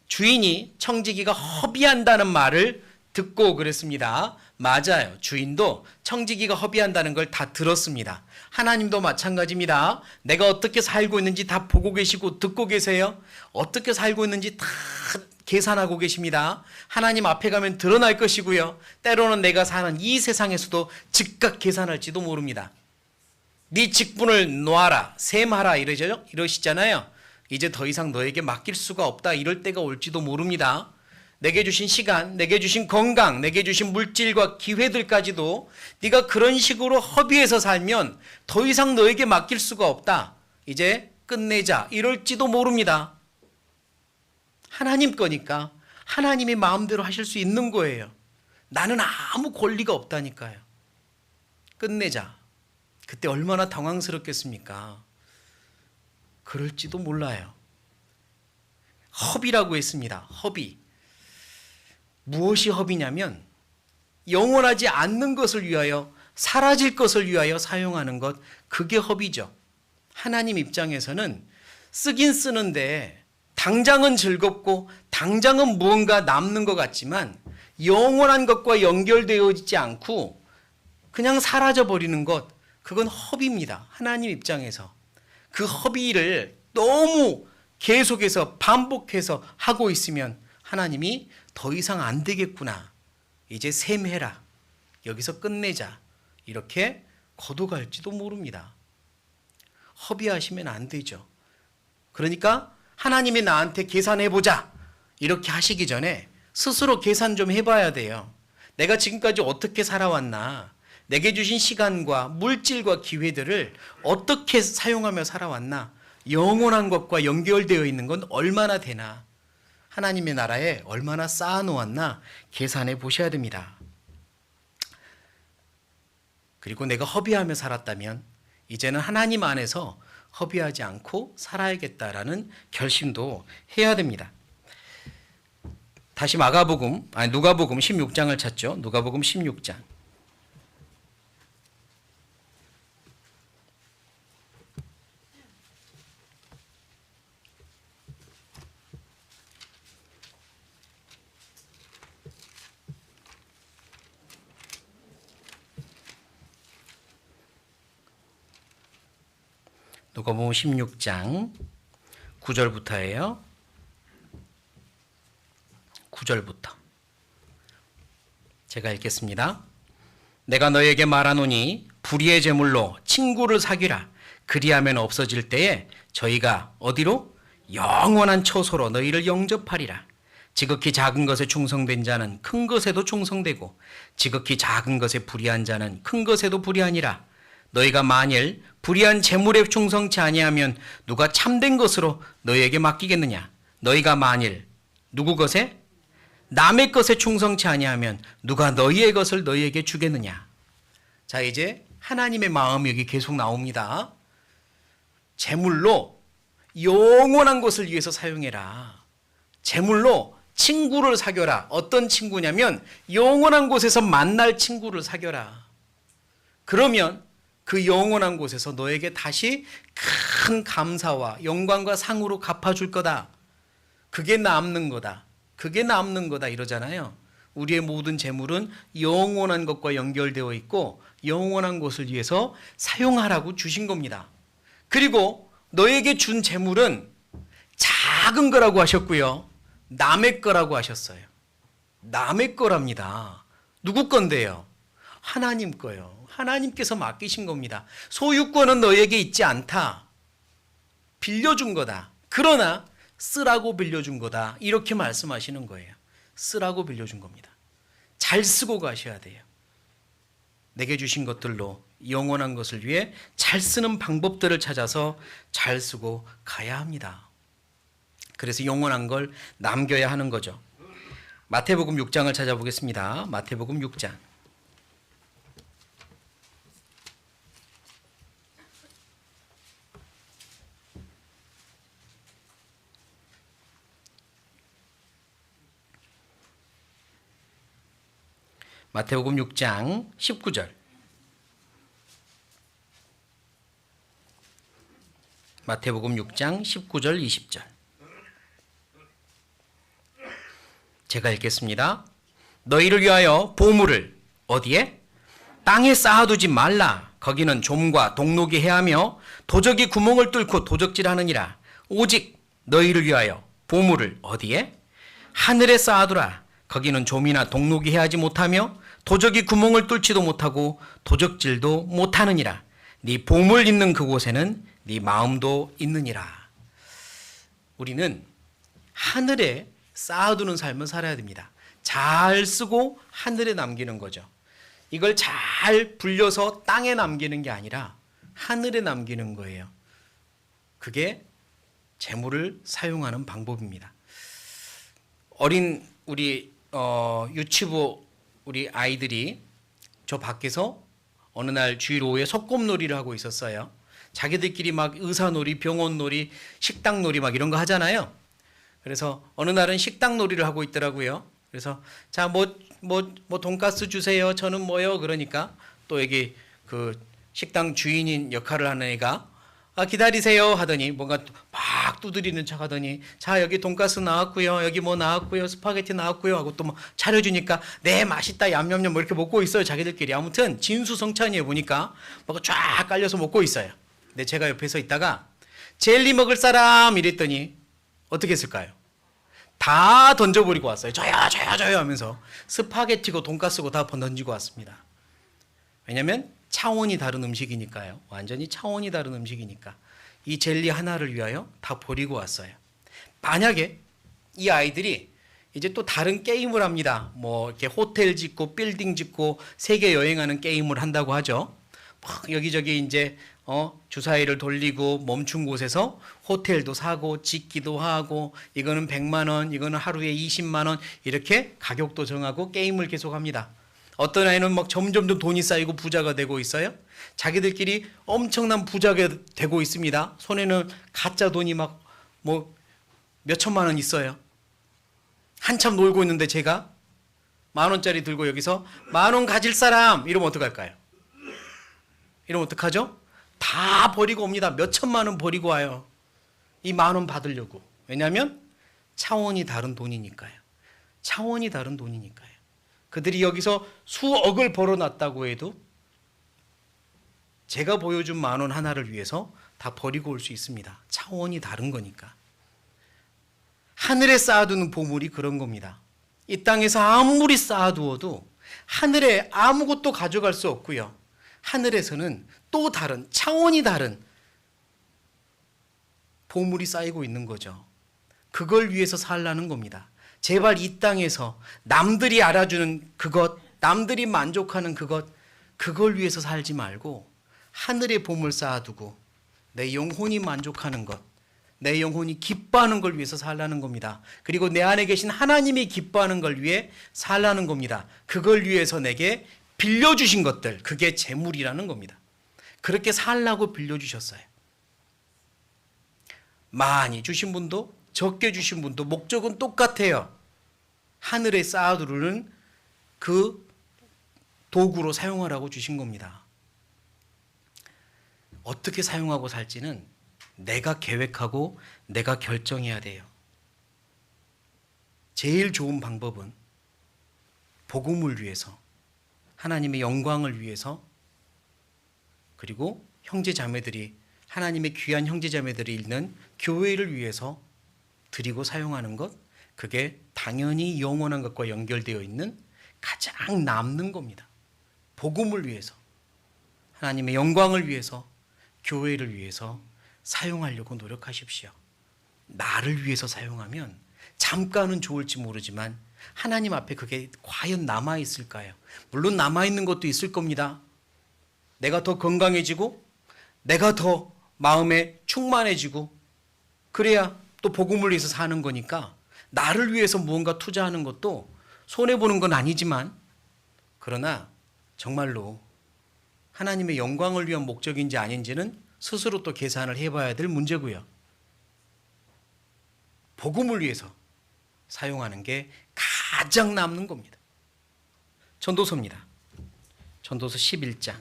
주인이 청지기가 허비한다는 말을 듣고 그랬습니다. 맞아요. 주인도 청지기가 허비한다는 걸 다 들었습니다. 하나님도 마찬가지입니다. 내가 어떻게 살고 있는지 다 보고 계시고 듣고 계세요. 어떻게 살고 있는지 다 계산하고 계십니다. 하나님 앞에 가면 드러날 것이고요. 때로는 내가 사는 이 세상에서도 즉각 계산할지도 모릅니다. 네 직분을 놓아라, 셈하라 이러시잖아요. 이제 더 이상 너에게 맡길 수가 없다 이럴 때가 올지도 모릅니다. 내게 주신 시간, 내게 주신 건강, 내게 주신 물질과 기회들까지도 네가 그런 식으로 허비해서 살면 더 이상 너에게 맡길 수가 없다. 이제 끝내자 이럴지도 모릅니다. 하나님 거니까 하나님이 마음대로 하실 수 있는 거예요. 나는 아무 권리가 없다니까요. 끝내자. 그때 얼마나 당황스럽겠습니까? 그럴지도 몰라요. 허비라고 했습니다. 허비. 무엇이 허비냐면 영원하지 않는 것을 위하여, 사라질 것을 위하여 사용하는 것, 그게 허비죠. 하나님 입장에서는 쓰긴 쓰는데 당장은 즐겁고 당장은 무언가 남는 것 같지만 영원한 것과 연결되어 있지 않고 그냥 사라져 버리는 것, 그건 허비입니다. 하나님 입장에서. 그 허비를 너무 계속해서 반복해서 하고 있으면 하나님이 더 이상 안 되겠구나. 이제 셈해라. 여기서 끝내자. 이렇게 거둬갈지도 모릅니다. 허비하시면 안 되죠. 그러니까 하나님이 나한테 계산해보자. 이렇게 하시기 전에 스스로 계산 좀 해봐야 돼요. 내가 지금까지 어떻게 살아왔나? 내게 주신 시간과 물질과 기회들을 어떻게 사용하며 살아왔나? 영원한 것과 연결되어 있는 건 얼마나 되나? 하나님의 나라에 얼마나 쌓아놓았나 계산해 보셔야 됩니다. 그리고 내가 허비하며 살았다면 이제는 하나님 안에서 허비하지 않고 살아야겠다라는 결심도 해야 됩니다. 다시 누가복음 16장을 찾죠. 누가복음 16장. 누가복음 16장 9절부터예요. 9절부터 제가 읽겠습니다. 내가 너에게 말하노니 불의의 제물로 친구를 사귀라. 그리하면 없어질 때에 저희가 어디로? 영원한 처소로 너희를 영접하리라. 지극히 작은 것에 충성된 자는 큰 것에도 충성되고 지극히 작은 것에 불의한 자는 큰 것에도 불의하니라. 너희가 만일 불의한 재물에 충성치 아니하면 누가 참된 것으로 너희에게 맡기겠느냐? 너희가 만일 누구 것에? 남의 것에 충성치 아니하면 누가 너희의 것을 너희에게 주겠느냐? 자, 이제 하나님의 마음이 여기 계속 나옵니다. 재물로 영원한 것을 위해서 사용해라. 재물로 친구를 사겨라. 어떤 친구냐면 영원한 곳에서 만날 친구를 사겨라. 그러면 그 영원한 곳에서 너에게 다시 큰 감사와 영광과 상으로 갚아줄 거다. 그게 남는 거다. 그게 남는 거다 이러잖아요. 우리의 모든 재물은 영원한 것과 연결되어 있고 영원한 것을 위해서 사용하라고 주신 겁니다. 그리고 너에게 준 재물은 작은 거라고 하셨고요. 남의 거라고 하셨어요. 남의 거랍니다. 누구 건데요? 하나님 거요. 하나님께서 맡기신 겁니다. 소유권은 너에게 있지 않다. 빌려준 거다. 그러나 쓰라고 빌려준 거다. 이렇게 말씀하시는 거예요. 쓰라고 빌려준 겁니다. 잘 쓰고 가셔야 돼요. 내게 주신 것들로 영원한 것을 위해 잘 쓰는 방법들을 찾아서 잘 쓰고 가야 합니다. 그래서 영원한 걸 남겨야 하는 거죠. 마태복음 6장을 찾아보겠습니다. 마태복음 6장. 마태복음 6장 19절. 마태복음 6장 19절 20절. 제가 읽겠습니다. 너희를 위하여 보물을 어디에? 땅에 쌓아두지 말라. 거기는 좀과 동록이 해하며 도적이 구멍을 뚫고 도적질하느니라. 오직 너희를 위하여 보물을 어디에? 하늘에 쌓아두라. 거기는 좀이나 동록이 해하지 못하며 도적이 구멍을 뚫지도 못하고 도적질도 못하느니라. 네 보물 있는 그곳에는 네 마음도 있느니라. 우리는 하늘에 쌓아두는 삶을 살아야 됩니다. 잘 쓰고 하늘에 남기는 거죠. 이걸 잘 불려서 땅에 남기는 게 아니라 하늘에 남기는 거예요. 그게 재물을 사용하는 방법입니다. 어린 우리 유치부 우리 아이들이 저 밖에서 어느 날 주일 오후에 소꿉놀이를 하고 있었어요. 자기들끼리 막 의사놀이, 병원놀이, 식당놀이 막 이런 거 하잖아요. 그래서 어느 날은 식당놀이를 하고 있더라고요. 그래서 자, 뭐 돈가스 주세요. 저는 뭐요? 그러니까 또 여기 그 식당 주인인 역할을 하는 애가 기다리세요 하더니 뭔가 막 두드리는 척 하더니 자, 여기 돈가스 나왔고요. 여기 뭐 나왔고요. 스파게티 나왔고요. 하고 또 뭐 차려주니까 네, 맛있다. 얌얌얌 뭐 이렇게 먹고 있어요. 자기들끼리. 아무튼 진수성찬이에요. 보니까 뭐가 쫙 깔려서 먹고 있어요. 근데 제가 옆에 서 있다가 젤리 먹을 사람 이랬더니 어떻게 했을까요? 다 던져버리고 왔어요. 저요 하면서 스파게티고 돈가스고 다 던지고 왔습니다. 왜냐하면 차원이 다른 음식이니까요. 완전히 차원이 다른 음식이니까 이 젤리 하나를 위하여 다 버리고 왔어요. 만약에 이 아이들이 이제 또 다른 게임을 합니다. 뭐 이렇게 호텔 짓고 빌딩 짓고 세계 여행하는 게임을 한다고 하죠. 막 여기저기 이제 주사위를 돌리고 멈춘 곳에서 호텔도 사고 짓기도 하고 이거는 100만 원, 이거는 하루에 20만 원 이렇게 가격도 정하고 게임을 계속합니다. 어떤 아이는 막 점점 더 돈이 쌓이고 부자가 되고 있어요. 자기들끼리 엄청난 부자가 되고 있습니다. 손에는 가짜 돈이 막 뭐 몇천만 원 있어요. 한참 놀고 있는데 제가 10,000원짜리 들고 여기서 10,000원 가질 사람 이러면 어떡할까요? 이러면 어떡하죠? 다 버리고 옵니다. 몇천만 원 버리고 와요. 이 10,000원 받으려고. 왜냐하면 차원이 다른 돈이니까요. 차원이 다른 돈이니까요. 그들이 여기서 수억을 벌어놨다고 해도 제가 보여준 10,000원 하나를 위해서 다 버리고 올 수 있습니다. 차원이 다른 거니까. 하늘에 쌓아두는 보물이 그런 겁니다. 이 땅에서 아무리 쌓아두어도 하늘에 아무것도 가져갈 수 없고요. 하늘에서는 또 다른 차원이 다른 보물이 쌓이고 있는 거죠. 그걸 위해서 살라는 겁니다. 제발 이 땅에서 남들이 알아주는 그것, 남들이 만족하는 그것, 그걸 위해서 살지 말고 하늘에 보물 쌓아두고 내 영혼이 만족하는 것, 내 영혼이 기뻐하는 걸 위해서 살라는 겁니다. 그리고 내 안에 계신 하나님이 기뻐하는 걸 위해 살라는 겁니다. 그걸 위해서 내게 빌려주신 것들, 그게 재물이라는 겁니다. 그렇게 살라고 빌려주셨어요. 많이 주신 분도 적게 주신 분도 목적은 똑같아요. 하늘에 쌓아두는 그 도구로 사용하라고 주신 겁니다. 어떻게 사용하고 살지는 내가 계획하고 내가 결정해야 돼요. 제일 좋은 방법은 복음을 위해서, 하나님의 영광을 위해서, 그리고 형제자매들이, 하나님의 귀한 형제자매들이 있는 교회를 위해서 드리고 사용하는 것, 그게 당연히 영원한 것과 연결되어 있는 가장 남는 겁니다. 복음을 위해서, 하나님의 영광을 위해서, 교회를 위해서 사용하려고 노력하십시오. 나를 위해서 사용하면 잠깐은 좋을지 모르지만 하나님 앞에 그게 과연 남아있을까요? 물론 남아있는 것도 있을 겁니다. 내가 더 건강해지고 내가 더 마음에 충만해지고 그래야 또 복음을 위해서 사는 거니까 나를 위해서 무언가 투자하는 것도 손해보는 건 아니지만 그러나 정말로 하나님의 영광을 위한 목적인지 아닌지는 스스로 또 계산을 해봐야 될 문제고요. 복음을 위해서 사용하는 게 가장 남는 겁니다. 전도서입니다. 전도서 11장.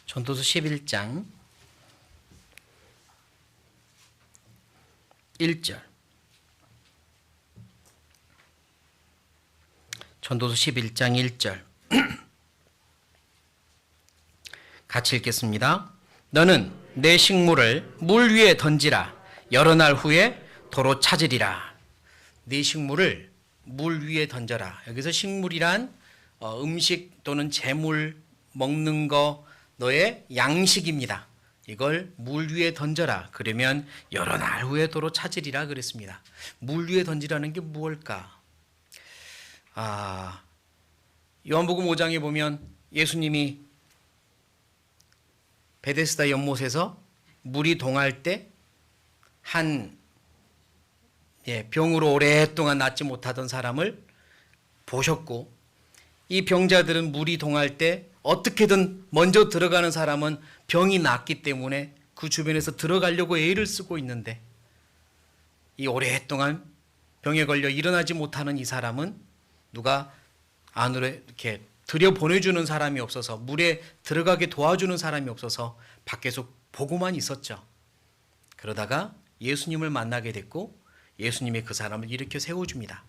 전도서 11장 1절. 전도서 11장 1절. 같이 읽겠습니다. 너는 내 식물을 물 위에 던지라. 여러 날 후에 도로 찾으리라. 네 식물을 물 위에 던져라. 여기서 식물이란 음식 또는 재물, 먹는 거, 너의 양식입니다. 이걸 물 위에 던져라. 그러면 여러 날 후에 도로 찾으리라 그랬습니다. 물 위에 던지라는 게 무엇일까? 요한복음 5장에 보면 예수님이 베데스다 연못에서 물이 동할 때 한 병으로 오랫동안 낫지 못하던 사람을 보셨고, 이 병자들은 물이 동할 때 어떻게든 먼저 들어가는 사람은 병이 낫기 때문에 그 주변에서 들어가려고 애를 쓰고 있는데, 이 오랫동안 병에 걸려 일어나지 못하는 이 사람은 누가 안으로 이렇게 들여보내주는 사람이 없어서, 물에 들어가게 도와주는 사람이 없어서 밖에서 보고만 있었죠. 그러다가 예수님을 만나게 됐고 예수님이 그 사람을 일으켜 세워줍니다.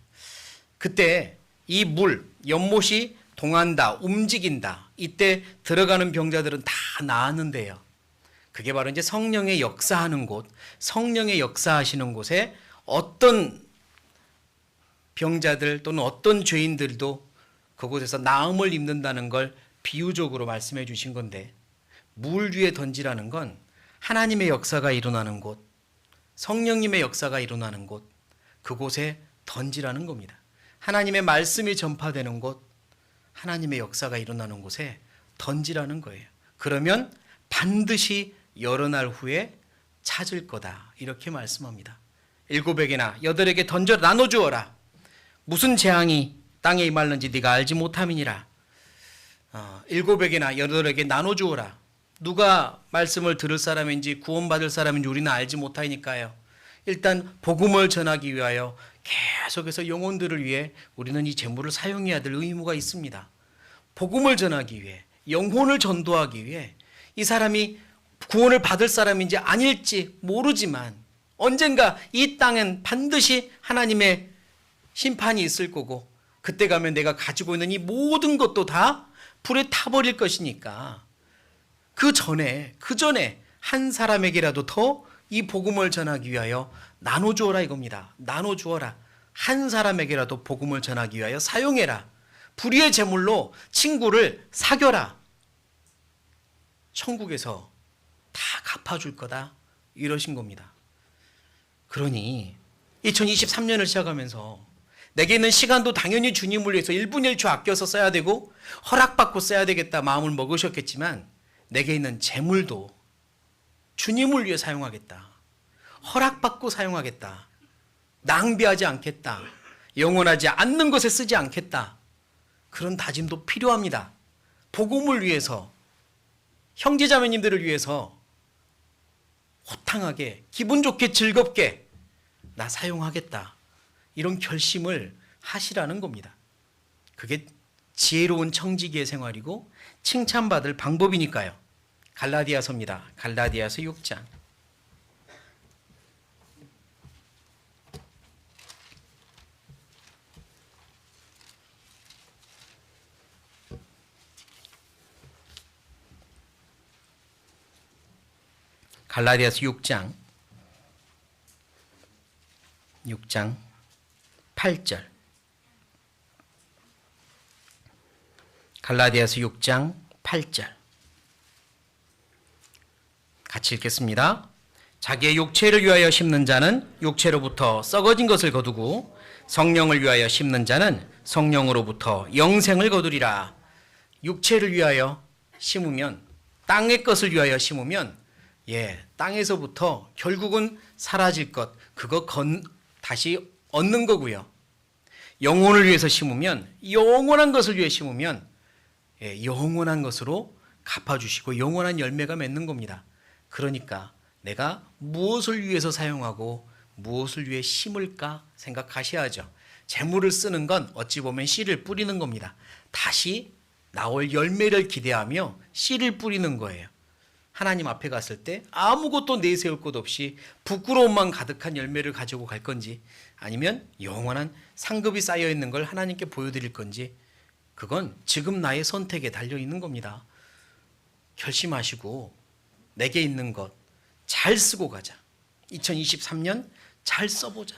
그때 이 물, 연못이 동한다, 움직인다. 이때 들어가는 병자들은 다 나았는데요. 그게 바로 이제 성령의 역사하는 곳, 성령의 역사하시는 곳에 어떤 병자들 또는 어떤 죄인들도 그곳에서 나음을 입는다는 걸 비유적으로 말씀해 주신 건데, 물 위에 던지라는 건 하나님의 역사가 일어나는 곳, 성령님의 역사가 일어나는 곳, 그곳에 던지라는 겁니다. 하나님의 말씀이 전파되는 곳, 하나님의 역사가 일어나는 곳에 던지라는 거예요. 그러면 반드시 여러 날 후에 찾을 거다. 이렇게 말씀합니다. 7에게나 8에게 던져 나눠주어라. 무슨 재앙이 땅에 임할는지 네가 알지 못함이니라. 7에게나 8에게 나눠주어라. 누가 말씀을 들을 사람인지 구원받을 사람인지 우리는 알지 못하니까요. 일단 복음을 전하기 위하여 계속해서 영혼들을 위해 우리는 이 재물을 사용해야 될 의무가 있습니다. 복음을 전하기 위해, 영혼을 전도하기 위해 이 사람이 구원을 받을 사람인지 아닐지 모르지만 언젠가 이 땅엔 반드시 하나님의 심판이 있을 거고, 그때 가면 내가 가지고 있는 이 모든 것도 다 불에 타버릴 것이니까 그 전에 한 사람에게라도 더 이 복음을 전하기 위하여 나눠주어라 이겁니다. 나눠주어라. 한 사람에게라도 복음을 전하기 위하여 사용해라. 불의의 제물로 친구를 사겨라. 천국에서 다 갚아줄 거다. 이러신 겁니다. 그러니 2023년을 시작하면서 내게 있는 시간도 당연히 주님을 위해서 1분 1초 아껴서 써야 되고 허락받고 써야 되겠다 마음을 먹으셨겠지만, 내게 있는 재물도 주님을 위해 사용하겠다. 허락받고 사용하겠다. 낭비하지 않겠다. 영원하지 않는 것에 쓰지 않겠다. 그런 다짐도 필요합니다. 복음을 위해서, 형제자매님들을 위해서 호탕하게, 기분 좋게, 즐겁게 나 사용하겠다. 이런 결심을 하시라는 겁니다. 그게 지혜로운 청지기의 생활이고 칭찬받을 방법이니까요. 갈라디아서입니다. 갈라디아서 6장. 갈라디아서 6장 8절. 갈라디아서 6장 8절. 같이 읽겠습니다. 자기의 육체를 위하여 심는 자는 육체로부터 썩어진 것을 거두고 성령을 위하여 심는 자는 성령으로부터 영생을 거두리라. 육체를 위하여 심으면, 땅의 것을 위하여 심으면 땅에서부터 결국은 사라질 것, 그거 다시 얻는 거고요. 영혼을 위해서 심으면, 영원한 것을 위해 심으면 영원한 것으로 갚아주시고 영원한 열매가 맺는 겁니다. 그러니까 내가 무엇을 위해서 사용하고 무엇을 위해 심을까 생각하셔야죠. 재물을 쓰는 건 어찌 보면 씨를 뿌리는 겁니다. 다시 나올 열매를 기대하며 씨를 뿌리는 거예요. 하나님 앞에 갔을 때 아무것도 내세울 것 없이 부끄러움만 가득한 열매를 가지고 갈 건지, 아니면 영원한 상급이 쌓여 있는 걸 하나님께 보여드릴 건지, 그건 지금 나의 선택에 달려 있는 겁니다. 결심하시고 내게 있는 것 잘 쓰고 가자. 2023년 잘 써보자.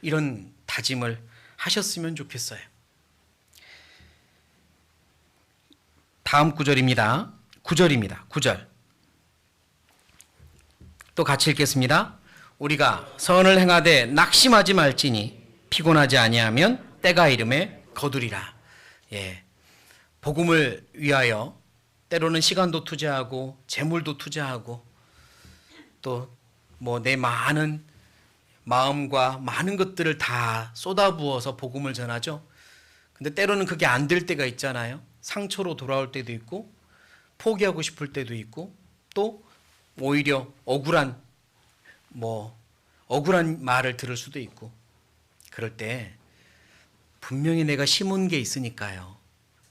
이런 다짐을 하셨으면 좋겠어요. 다음 구절입니다. 9절입니다. 9절. 또 같이 읽겠습니다. 우리가 선을 행하되 낙심하지 말지니 피곤하지 아니하면 때가 이름에 거두리라. 예, 복음을 위하여 때로는 시간도 투자하고 재물도 투자하고 또 뭐 내 많은 마음과 많은 것들을 다 쏟아부어서 복음을 전하죠. 근데 때로는 그게 안 될 때가 있잖아요. 상처로 돌아올 때도 있고 포기하고 싶을 때도 있고 또 오히려 억울한 말을 들을 수도 있고 그럴 때 분명히 내가 심은 게 있으니까요.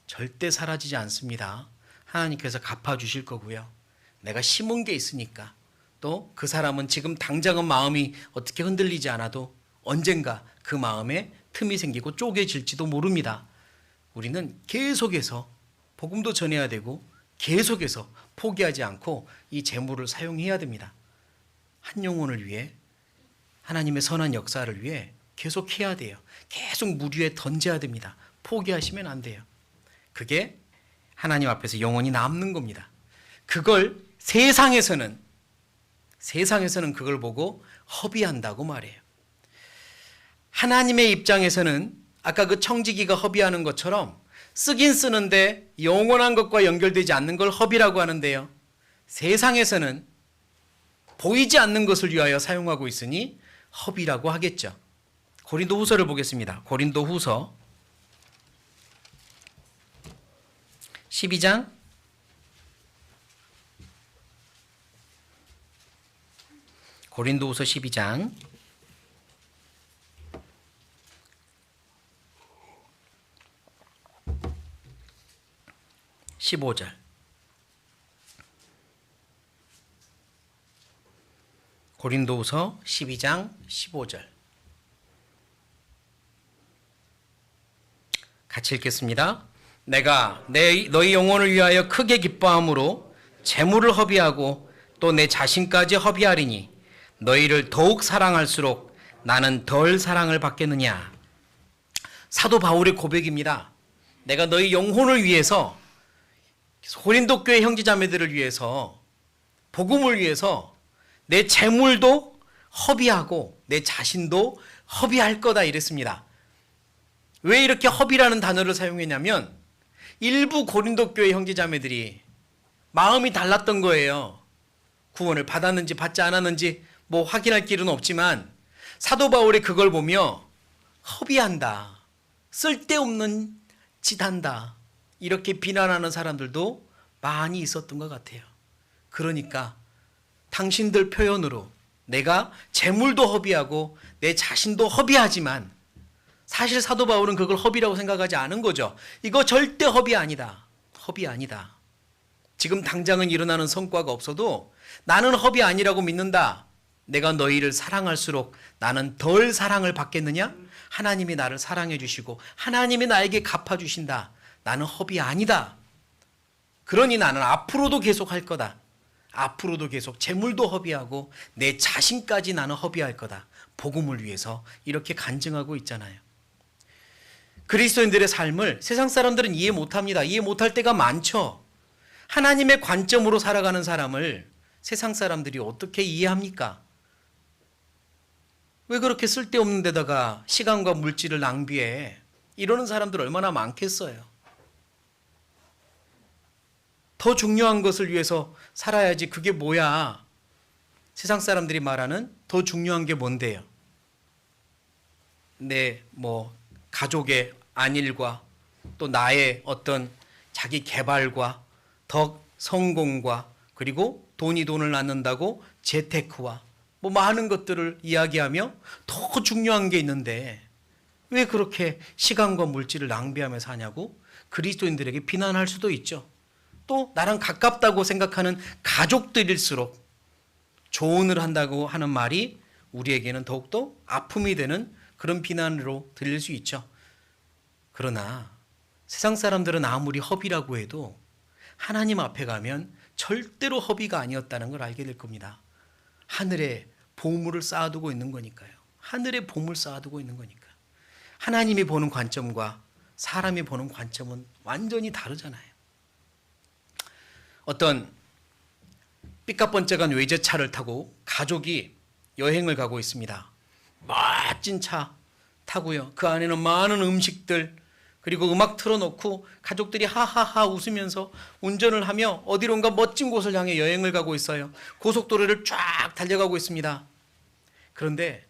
절대 사라지지 않습니다. 하나님께서 갚아주실 거고요. 내가 심은 게 있으니까 또 그 사람은 지금 당장은 마음이 어떻게 흔들리지 않아도 언젠가 그 마음에 틈이 생기고 쪼개질지도 모릅니다. 우리는 계속해서 복음도 전해야 되고 계속해서 포기하지 않고 이 재물을 사용해야 됩니다. 한 영혼을 위해 하나님의 선한 역사를 위해 계속 해야 돼요. 계속 물 위에 던져야 됩니다. 포기하시면 안 돼요. 그게 하나님 앞에서 영원히 남는 겁니다. 그걸 세상에서는 그걸 보고 허비한다고 말해요. 하나님의 입장에서는 아까 그 청지기가 허비하는 것처럼 쓰긴 쓰는데 영원한 것과 연결되지 않는 걸 허비라고 하는데요. 세상에서는 보이지 않는 것을 위하여 사용하고 있으니 허비라고 하겠죠. 고린도후서를 보겠습니다. 고린도후서 12장 15절. 고린도후서 12장 15절. 같이 읽겠습니다. 내가 너희 영혼을 위하여 크게 기뻐함으로 재물을 허비하고 또 내 자신까지 허비하리니 너희를 더욱 사랑할수록 나는 덜 사랑을 받겠느냐. 사도 바울의 고백입니다. 내가 너희 영혼을 위해서 고린도 교회 형제자매들을 위해서 복음을 위해서 내 재물도 허비하고 내 자신도 허비할 거다 이랬습니다. 왜 이렇게 허비라는 단어를 사용했냐면 일부 고린도 교회 형제자매들이 마음이 달랐던 거예요. 구원을 받았는지 받지 않았는지 뭐 확인할 길은 없지만 사도 바울이 그걸 보며 허비한다, 쓸데없는 짓 한다 이렇게 비난하는 사람들도 많이 있었던 것 같아요. 그러니까 당신들 표현으로 내가 재물도 허비하고 내 자신도 허비하지만 사실 사도 바울은 그걸 허비라고 생각하지 않은 거죠. 이거 절대 허비 아니다. 허비 아니다. 지금 당장은 일어나는 성과가 없어도 나는 허비 아니라고 믿는다. 내가 너희를 사랑할수록 나는 덜 사랑을 받겠느냐? 하나님이 나를 사랑해 주시고 하나님이 나에게 갚아 주신다. 나는 허비 아니다. 그러니 나는 앞으로도 계속 할 거다. 앞으로도 계속 재물도 허비하고 내 자신까지 나는 허비할 거다. 복음을 위해서 이렇게 간증하고 있잖아요. 그리스도인들의 삶을 세상 사람들은 이해 못합니다. 이해 못할 때가 많죠. 하나님의 관점으로 살아가는 사람을 세상 사람들이 어떻게 이해합니까? 왜 그렇게 쓸데없는 데다가 시간과 물질을 낭비해? 이러는 사람들 얼마나 많겠어요. 더 중요한 것을 위해서 살아야지. 그게 뭐야? 세상 사람들이 말하는 더 중요한 게 뭔데요? 내 가족의 안일과 또 나의 어떤 자기 개발과 더 성공과 그리고 돈을 낳는다고 재테크와 많은 것들을 이야기하며 더 중요한 게 있는데 왜 그렇게 시간과 물질을 낭비하며 사냐고 그리스도인들에게 비난할 수도 있죠. 또 나랑 가깝다고 생각하는 가족들일수록 조언을 한다고 하는 말이 우리에게는 더욱더 아픔이 되는 그런 비난으로 들릴 수 있죠. 그러나 세상 사람들은 아무리 허비라고 해도 하나님 앞에 가면 절대로 허비가 아니었다는 걸 알게 될 겁니다. 하늘에 보물을 쌓아두고 있는 거니까요. 하늘에 보물 쌓아두고 있는 거니까. 하나님이 보는 관점과 사람이 보는 관점은 완전히 다르잖아요. 어떤 삐까번쩍한 외제차를 타고 가족이 여행을 가고 있습니다. 멋진 차 타고요. 그 안에는 많은 음식들, 그리고 음악 틀어놓고 가족들이 하하하 웃으면서 운전을 하며 어디론가 멋진 곳을 향해 여행을 가고 있어요. 고속도로를 쫙 달려가고 있습니다. 그런데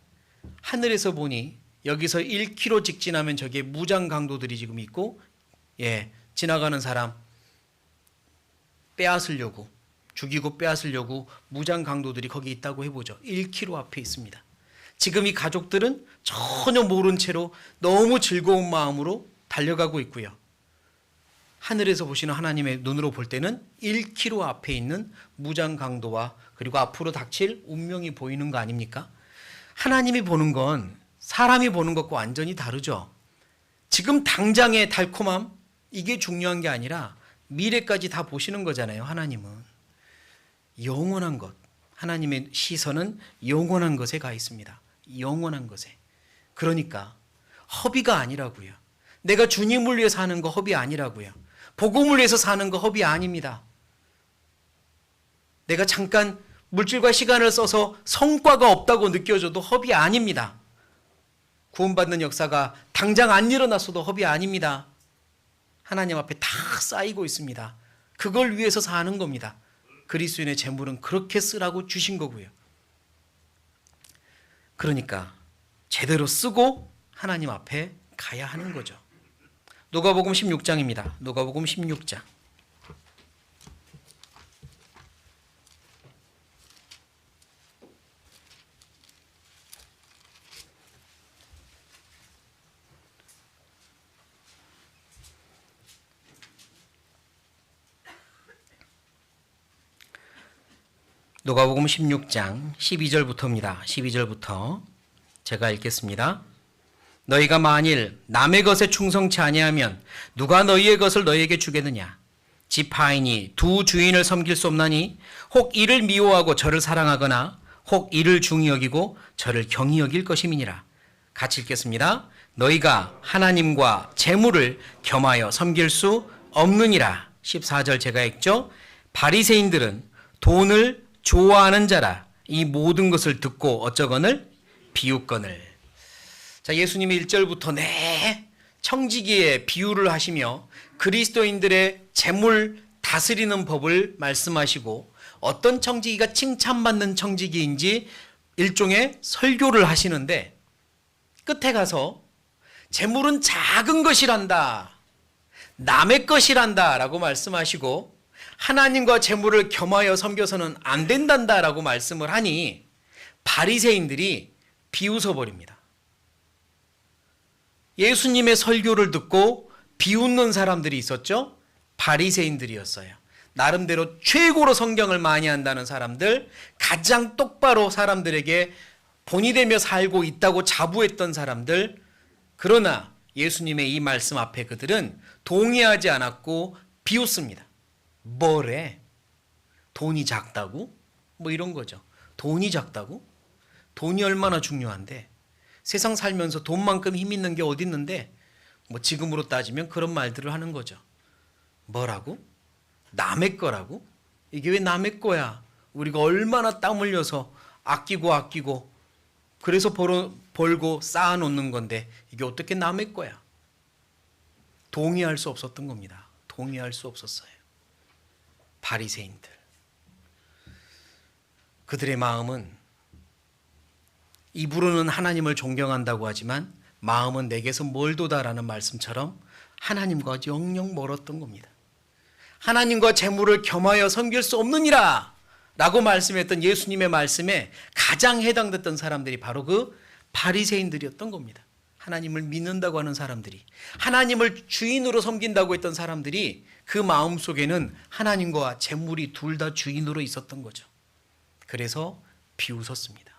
하늘에서 보니 여기서 1km 직진하면 저기에 무장 강도들이 지금 있고, 지나가는 사람 빼앗으려고, 죽이고 빼앗으려고 무장 강도들이 거기 있다고 해보죠. 1km 앞에 있습니다. 지금 이 가족들은 전혀 모른 채로 너무 즐거운 마음으로 달려가고 있고요. 하늘에서 보시는 하나님의 눈으로 볼 때는 1km 앞에 있는 무장 강도와 그리고 앞으로 닥칠 운명이 보이는 거 아닙니까? 하나님이 보는 건 사람이 보는 것과 완전히 다르죠. 지금 당장의 달콤함, 이게 중요한 게 아니라 미래까지 다 보시는 거잖아요. 하나님은 영원한 것, 하나님의 시선은 영원한 것에 가 있습니다. 영원한 것에. 그러니까 허비가 아니라고요. 내가 주님을 위해 사는 거 허비 아니라고요. 복음을 위해서 사는 거 허비 아닙니다. 내가 잠깐 물질과 시간을 써서 성과가 없다고 느껴져도 허비 아닙니다. 구원받는 역사가 당장 안 일어났어도 허비 아닙니다. 하나님 앞에 다 쌓이고 있습니다. 그걸 위해서 사는 겁니다. 그리스도인의 재물은 그렇게 쓰라고 주신 거고요. 그러니까 제대로 쓰고 하나님 앞에 가야 하는 거죠. 누가복음 16장입니다. 누가복음 16장. 누가복음 16장 12절부터입니다. 12절부터 제가 읽겠습니다. 너희가 만일 남의 것에 충성치 아니하면 누가 너희의 것을 너희에게 주겠느냐? 집 하인이 두 주인을 섬길 수 없나니 혹 이를 미워하고 저를 사랑하거나 혹 이를 중히 여기고 저를 경히 여길 것임이니라. 같이 읽겠습니다. 너희가 하나님과 재물을 겸하여 섬길 수 없느니라. 14절 제가 읽죠. 바리새인들은 돈을 좋아하는 자라 이 모든 것을 듣고 어쩌거늘 비웃거늘. 자, 예수님이 1절부터 청지기의 비유를 하시며 그리스도인들의 재물 다스리는 법을 말씀하시고 어떤 청지기가 칭찬받는 청지기인지 일종의 설교를 하시는데 끝에 가서 재물은 작은 것이란다, 남의 것이란다 라고 말씀하시고 하나님과 재물을 겸하여 섬겨서는 안 된단다라고 말씀을 하니 바리새인들이 비웃어 버립니다. 예수님의 설교를 듣고 비웃는 사람들이 있었죠. 바리새인들이었어요. 나름대로 최고로 성경을 많이 한다는 사람들, 가장 똑바로 사람들에게 본이 되며 살고 있다고 자부했던 사람들. 그러나 예수님의 이 말씀 앞에 그들은 동의하지 않았고 비웃습니다. 뭐래? 돈이 작다고? 뭐 이런 거죠. 돈이 작다고? 돈이 얼마나 중요한데, 세상 살면서 돈만큼 힘 있는 게 어디 있는데, 뭐 지금으로 따지면 그런 말들을 하는 거죠. 뭐라고? 남의 거라고? 이게 왜 남의 거야? 우리가 얼마나 땀 흘려서 아끼고 그래서 벌고 쌓아놓는 건데 이게 어떻게 남의 거야? 동의할 수 없었던 겁니다. 동의할 수 없었어요. 바리새인들, 그들의 마음은 입으로는 하나님을 존경한다고 하지만 마음은 내게서 멀도다라는 말씀처럼 하나님과 영영 멀었던 겁니다. 하나님과 재물을 겸하여 섬길 수 없느니라 라고 말씀했던 예수님의 말씀에 가장 해당됐던 사람들이 바로 그 바리새인들이었던 겁니다. 하나님을 믿는다고 하는 사람들이, 하나님을 주인으로 섬긴다고 했던 사람들이 그 마음속에는 하나님과 재물이 둘 다 주인으로 있었던 거죠. 그래서 비웃었습니다.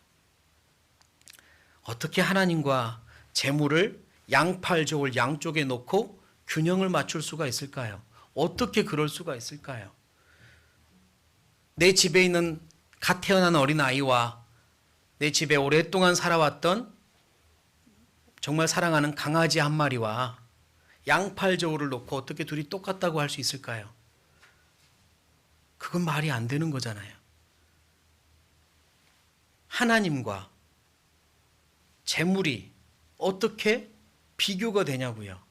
어떻게 하나님과 재물을 양팔저울 양쪽에 놓고 균형을 맞출 수가 있을까요? 어떻게 그럴 수가 있을까요? 내 집에 있는 갓 태어난 어린아이와 내 집에 오랫동안 살아왔던 정말 사랑하는 강아지 한 마리와 양팔 저울을 놓고 어떻게 둘이 똑같다고 할 수 있을까요? 그건 말이 안 되는 거잖아요. 하나님과 재물이 어떻게 비교가 되냐고요.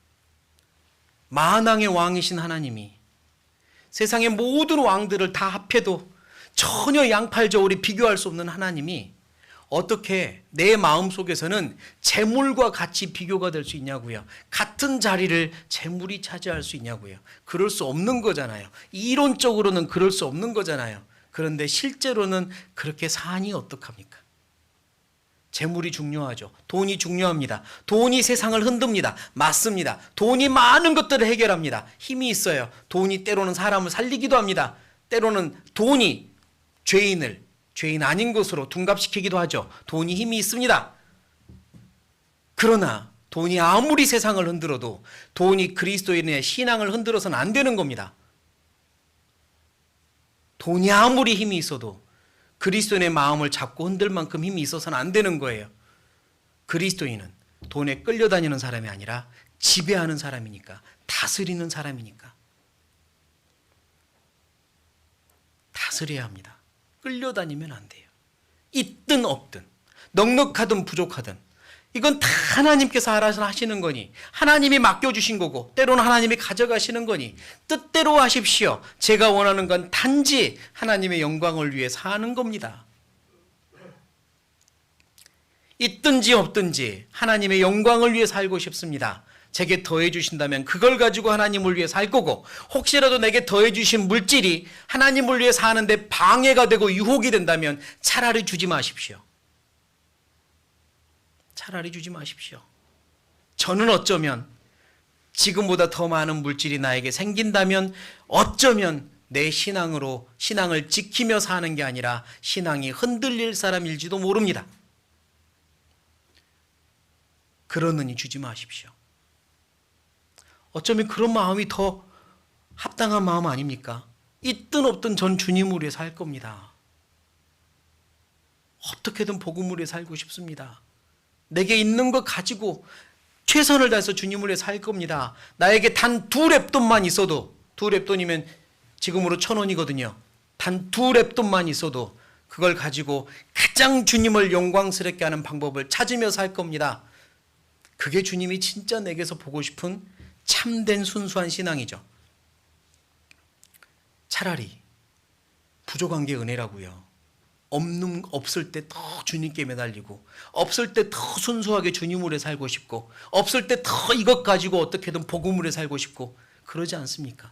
만왕의 왕이신 하나님이 세상의 모든 왕들을 다 합해도 전혀 양팔 저울이 비교할 수 없는 하나님이 어떻게 내 마음속에서는 재물과 같이 비교가 될 수 있냐고요. 같은 자리를 재물이 차지할 수 있냐고요. 그럴 수 없는 거잖아요. 이론적으로는 그럴 수 없는 거잖아요. 그런데 실제로는 그렇게 사니 어떡합니까? 재물이 중요하죠. 돈이 중요합니다. 돈이 세상을 흔듭니다. 맞습니다. 돈이 많은 것들을 해결합니다. 힘이 있어요. 돈이 때로는 사람을 살리기도 합니다. 때로는 돈이 죄인 아닌 것으로 둔갑시키기도 하죠. 돈이 힘이 있습니다. 그러나 돈이 아무리 세상을 흔들어도 돈이 그리스도인의 신앙을 흔들어서는 안 되는 겁니다. 돈이 아무리 힘이 있어도 그리스도인의 마음을 잡고 흔들 만큼 힘이 있어서는 안 되는 거예요. 그리스도인은 돈에 끌려다니는 사람이 아니라 지배하는 사람이니까, 다스리는 사람이니까. 다스려야 합니다. 끌려다니면 안 돼요. 있든 없든, 넉넉하든 부족하든, 이건 다 하나님께서 알아서 하시는 거니, 하나님이 맡겨주신 거고, 때로는 하나님이 가져가시는 거니, 뜻대로 하십시오. 제가 원하는 건 단지 하나님의 영광을 위해 사는 겁니다. 있든지 없든지 하나님의 영광을 위해 살고 싶습니다. 제게 더해 주신다면 그걸 가지고 하나님을 위해 살 거고, 혹시라도 내게 더해 주신 물질이 하나님을 위해 사는데 방해가 되고 유혹이 된다면 차라리 주지 마십시오. 차라리 주지 마십시오. 저는 어쩌면 지금보다 더 많은 물질이 나에게 생긴다면 어쩌면 내 신앙을 지키며 사는 게 아니라 신앙이 흔들릴 사람일지도 모릅니다. 그러느니 주지 마십시오. 어쩌면 그런 마음이 더 합당한 마음 아닙니까? 있든 없든 전 주님을 위해 살 겁니다. 어떻게든 복음을 위해 살고 싶습니다. 내게 있는 것 가지고 최선을 다해서 주님을 위해 살 겁니다. 나에게 단 2랩돈만 있어도, 2랩돈이면 지금으로 1,000원이거든요. 단 2랩돈만 있어도 그걸 가지고 가장 주님을 영광스럽게 하는 방법을 찾으며 살 겁니다. 그게 주님이 진짜 내게서 보고 싶은 참된 순수한 신앙이죠. 차라리 부족한 게 은혜라고요. 없을 때 더 주님께 매달리고, 없을 때 더 순수하게 주님을 위해 살고 싶고, 없을 때 더 이것 가지고 어떻게든 복음을 위해 살고 싶고, 그러지 않습니까?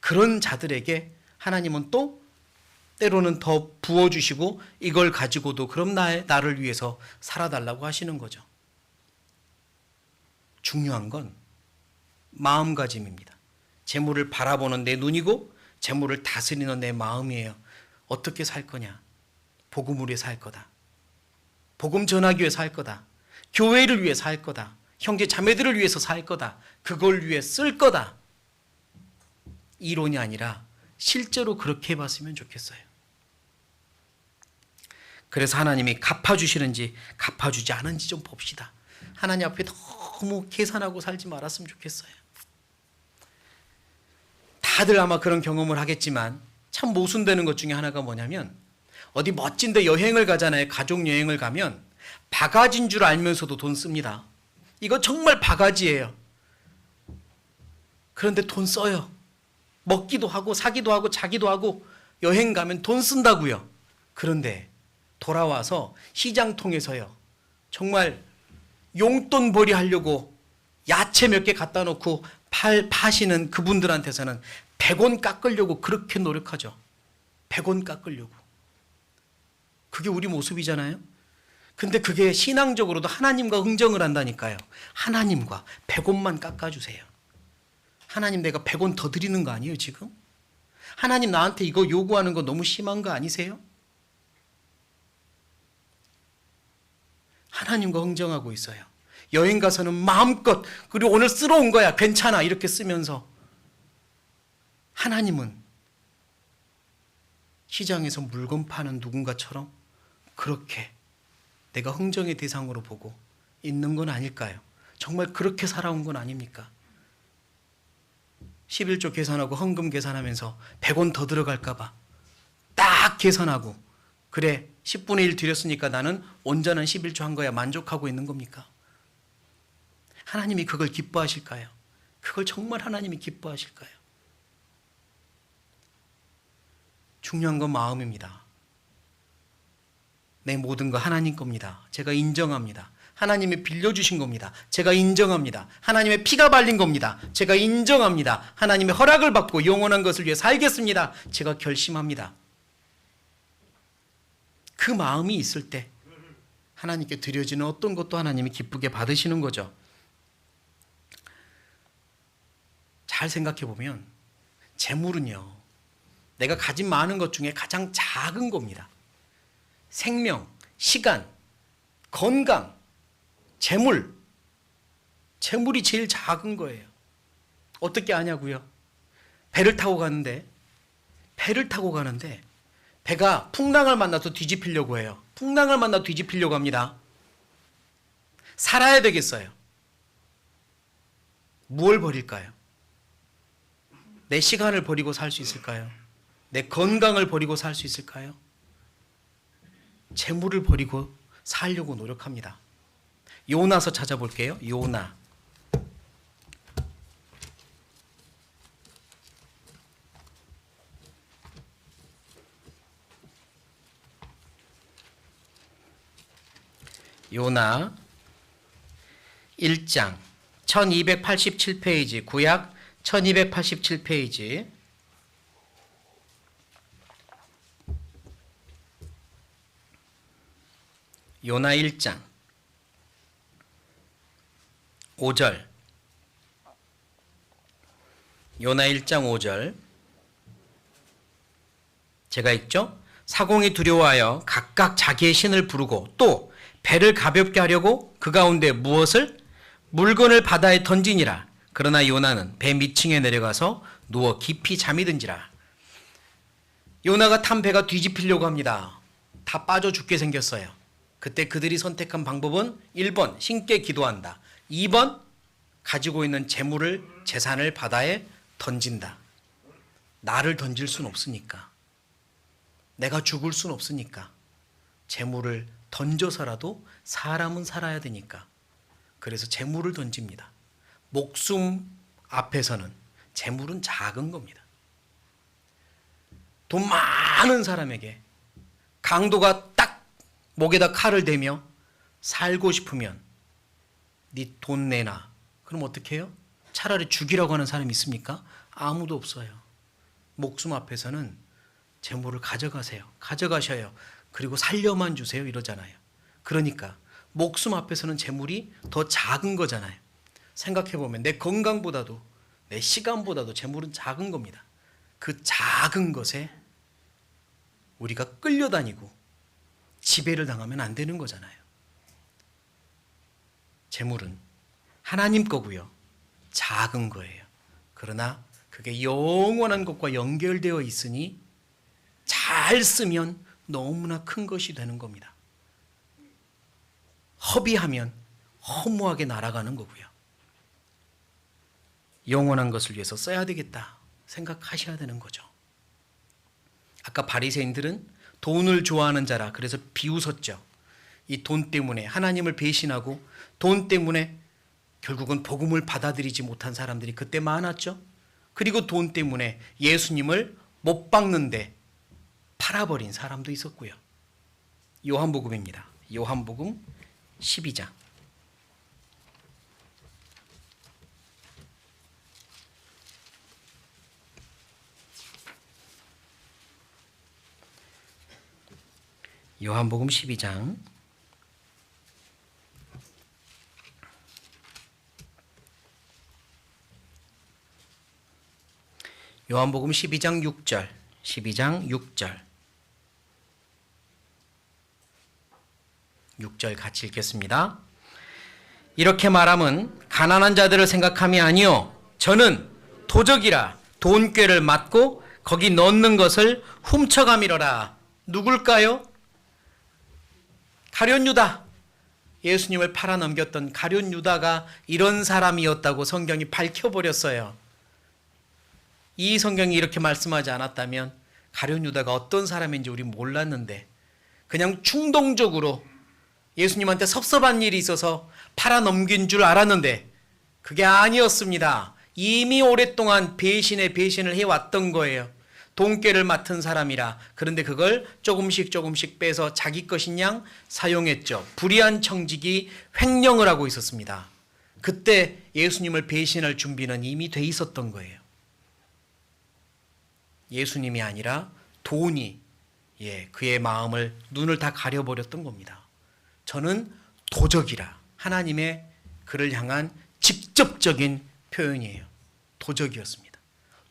그런 자들에게 하나님은 또 때로는 더 부어주시고, 이걸 가지고도 그럼 나를 위해서 살아달라고 하시는 거죠. 중요한 건 마음가짐입니다. 재물을 바라보는 내 눈이고 재물을 다스리는 내 마음이에요. 어떻게 살 거냐? 복음을 위해 살 거다. 복음 전하기 위해 살 거다. 교회를 위해 살 거다. 형제 자매들을 위해서 살 거다. 그걸 위해 쓸 거다. 이론이 아니라 실제로 그렇게 해봤으면 좋겠어요. 그래서 하나님이 갚아주시는지 갚아주지 않은지 좀 봅시다. 하나님 앞에 너무 계산하고 살지 말았으면 좋겠어요. 다들 아마 그런 경험을 하겠지만 참 모순되는 것 중에 하나가 뭐냐면, 어디 멋진 데 여행을 가잖아요. 가족 여행을 가면 바가지인 줄 알면서도 돈 씁니다. 이거 정말 바가지예요. 그런데 돈 써요. 먹기도 하고 사기도 하고 자기도 하고 여행 가면 돈 쓴다고요. 그런데 돌아와서 시장통에서요, 정말 용돈벌이 하려고 야채 몇 개 갖다 놓고 파시는 그분들한테서는 100원 깎으려고 그렇게 노력하죠. 100원 깎으려고. 그게 우리 모습이잖아요. 근데 그게 신앙적으로도 하나님과 흥정을 한다니까요. 하나님과 100원만 깎아주세요. 하나님, 내가 100원 더 드리는 거 아니에요 지금? 하나님, 나한테 이거 요구하는 거 너무 심한 거 아니세요? 하나님과 흥정하고 있어요. 여행 가서는 마음껏, 그리고 오늘 쓰러 온 거야 괜찮아 이렇게 쓰면서, 하나님은 시장에서 물건 파는 누군가처럼 그렇게 내가 흥정의 대상으로 보고 있는 건 아닐까요? 정말 그렇게 살아온 건 아닙니까? 11조 계산하고 헌금 계산하면서 100원 더 들어갈까 봐 딱 계산하고 그래 10분의 1 드렸으니까 나는 온전한 11조 한 거야 만족하고 있는 겁니까? 하나님이 그걸 기뻐하실까요? 그걸 정말 하나님이 기뻐하실까요? 중요한 건 마음입니다. 내 모든 거 하나님 겁니다. 제가 인정합니다. 하나님이 빌려주신 겁니다. 제가 인정합니다. 하나님의 피가 발린 겁니다. 제가 인정합니다. 하나님의 허락을 받고 영원한 것을 위해 살겠습니다. 제가 결심합니다. 그 마음이 있을 때 하나님께 드려지는 어떤 것도 하나님이 기쁘게 받으시는 거죠. 잘 생각해 보면 재물은요, 내가 가진 많은 것 중에 가장 작은 겁니다. 생명, 시간, 건강, 재물이 제일 작은 거예요. 어떻게 아냐고요? 배를 타고 가는데 배가 풍랑을 만나서 뒤집히려고 해요. 풍랑을 만나 뒤집히려고 합니다. 살아야 되겠어요. 무엇을 버릴까요? 내 시간을 버리고 살 수 있을까요? 내 건강을 버리고 살 수 있을까요? 재물을 버리고 살려고 노력합니다. 요나서 찾아볼게요. 요나. 요나 1장 1287페이지, 구약 1287페이지. 요나 1장 5절. 요나 1장 5절. 제가 읽죠? 사공이 두려워하여 각각 자기의 신을 부르고 또 배를 가볍게 하려고 그 가운데 무엇을? 물건을 바다에 던지니라. 그러나 요나는 배 밑층에 내려가서 누워 깊이 잠이 든지라. 요나가 탄 배가 뒤집히려고 합니다. 다 빠져 죽게 생겼어요. 그때 그들이 선택한 방법은 1번 신께 기도한다. 2번 가지고 있는 재산을 바다에 던진다. 나를 던질 수는 없으니까, 내가 죽을 수는 없으니까 재물을 던져서라도 사람은 살아야 되니까 그래서 재물을 던집니다. 목숨 앞에서는 재물은 작은 겁니다. 돈 많은 사람에게 강도가 딱 목에다 칼을 대며 살고 싶으면 네 돈 내놔. 그럼 어떻게 해요? 차라리 죽이라고 하는 사람이 있습니까? 아무도 없어요. 목숨 앞에서는 재물을 가져가셔요. 그리고 살려만 주세요 이러잖아요. 그러니까 목숨 앞에서는 재물이 더 작은 거잖아요. 생각해보면 내 건강보다도 내 시간보다도 재물은 작은 겁니다. 그 작은 것에 우리가 끌려다니고 지배를 당하면 안 되는 거잖아요. 재물은 하나님 거고요. 작은 거예요. 그러나 그게 영원한 것과 연결되어 있으니 잘 쓰면 너무나 큰 것이 되는 겁니다. 허비하면 허무하게 날아가는 거고요. 영원한 것을 위해서 써야 되겠다 생각하셔야 되는 거죠. 아까 바리새인들은 돈을 좋아하는 자라 그래서 비웃었죠. 이 돈 때문에 하나님을 배신하고 돈 때문에 결국은 복음을 받아들이지 못한 사람들이 그때 많았죠. 그리고 돈 때문에 예수님을 못 박는데 팔아버린 사람도 있었고요. 요한복음입니다. 요한복음 12장. 요한복음 12장. 요한복음 12장 6절. 12장 6절. 6절 같이 읽겠습니다. 이렇게 말함은 가난한 자들을 생각함이 아니요 저는 도적이라 돈꾀를 맞고 거기 넣는 것을 훔쳐가미러라. 누굴까요? 가룟 유다. 예수님을 팔아넘겼던 가룟 유다가 이런 사람이었다고 성경이 밝혀버렸어요. 이 성경이 이렇게 말씀하지 않았다면 가룟 유다가 어떤 사람인지 우리 몰랐는데 그냥 충동적으로 예수님한테 섭섭한 일이 있어서 팔아넘긴 줄 알았는데 그게 아니었습니다. 이미 오랫동안 배신을 해왔던 거예요. 돈꾀를 맡은 사람이라. 그런데 그걸 조금씩 빼서 자기 것인 양 사용했죠. 불의한 청직이 횡령을 하고 있었습니다. 그때 예수님을 배신할 준비는 이미 돼 있었던 거예요. 예수님이 아니라 돈이 그의 마음을 눈을 다 가려버렸던 겁니다. 저는 도적이라. 하나님의 그를 향한 직접적인 표현이에요. 도적이었습니다.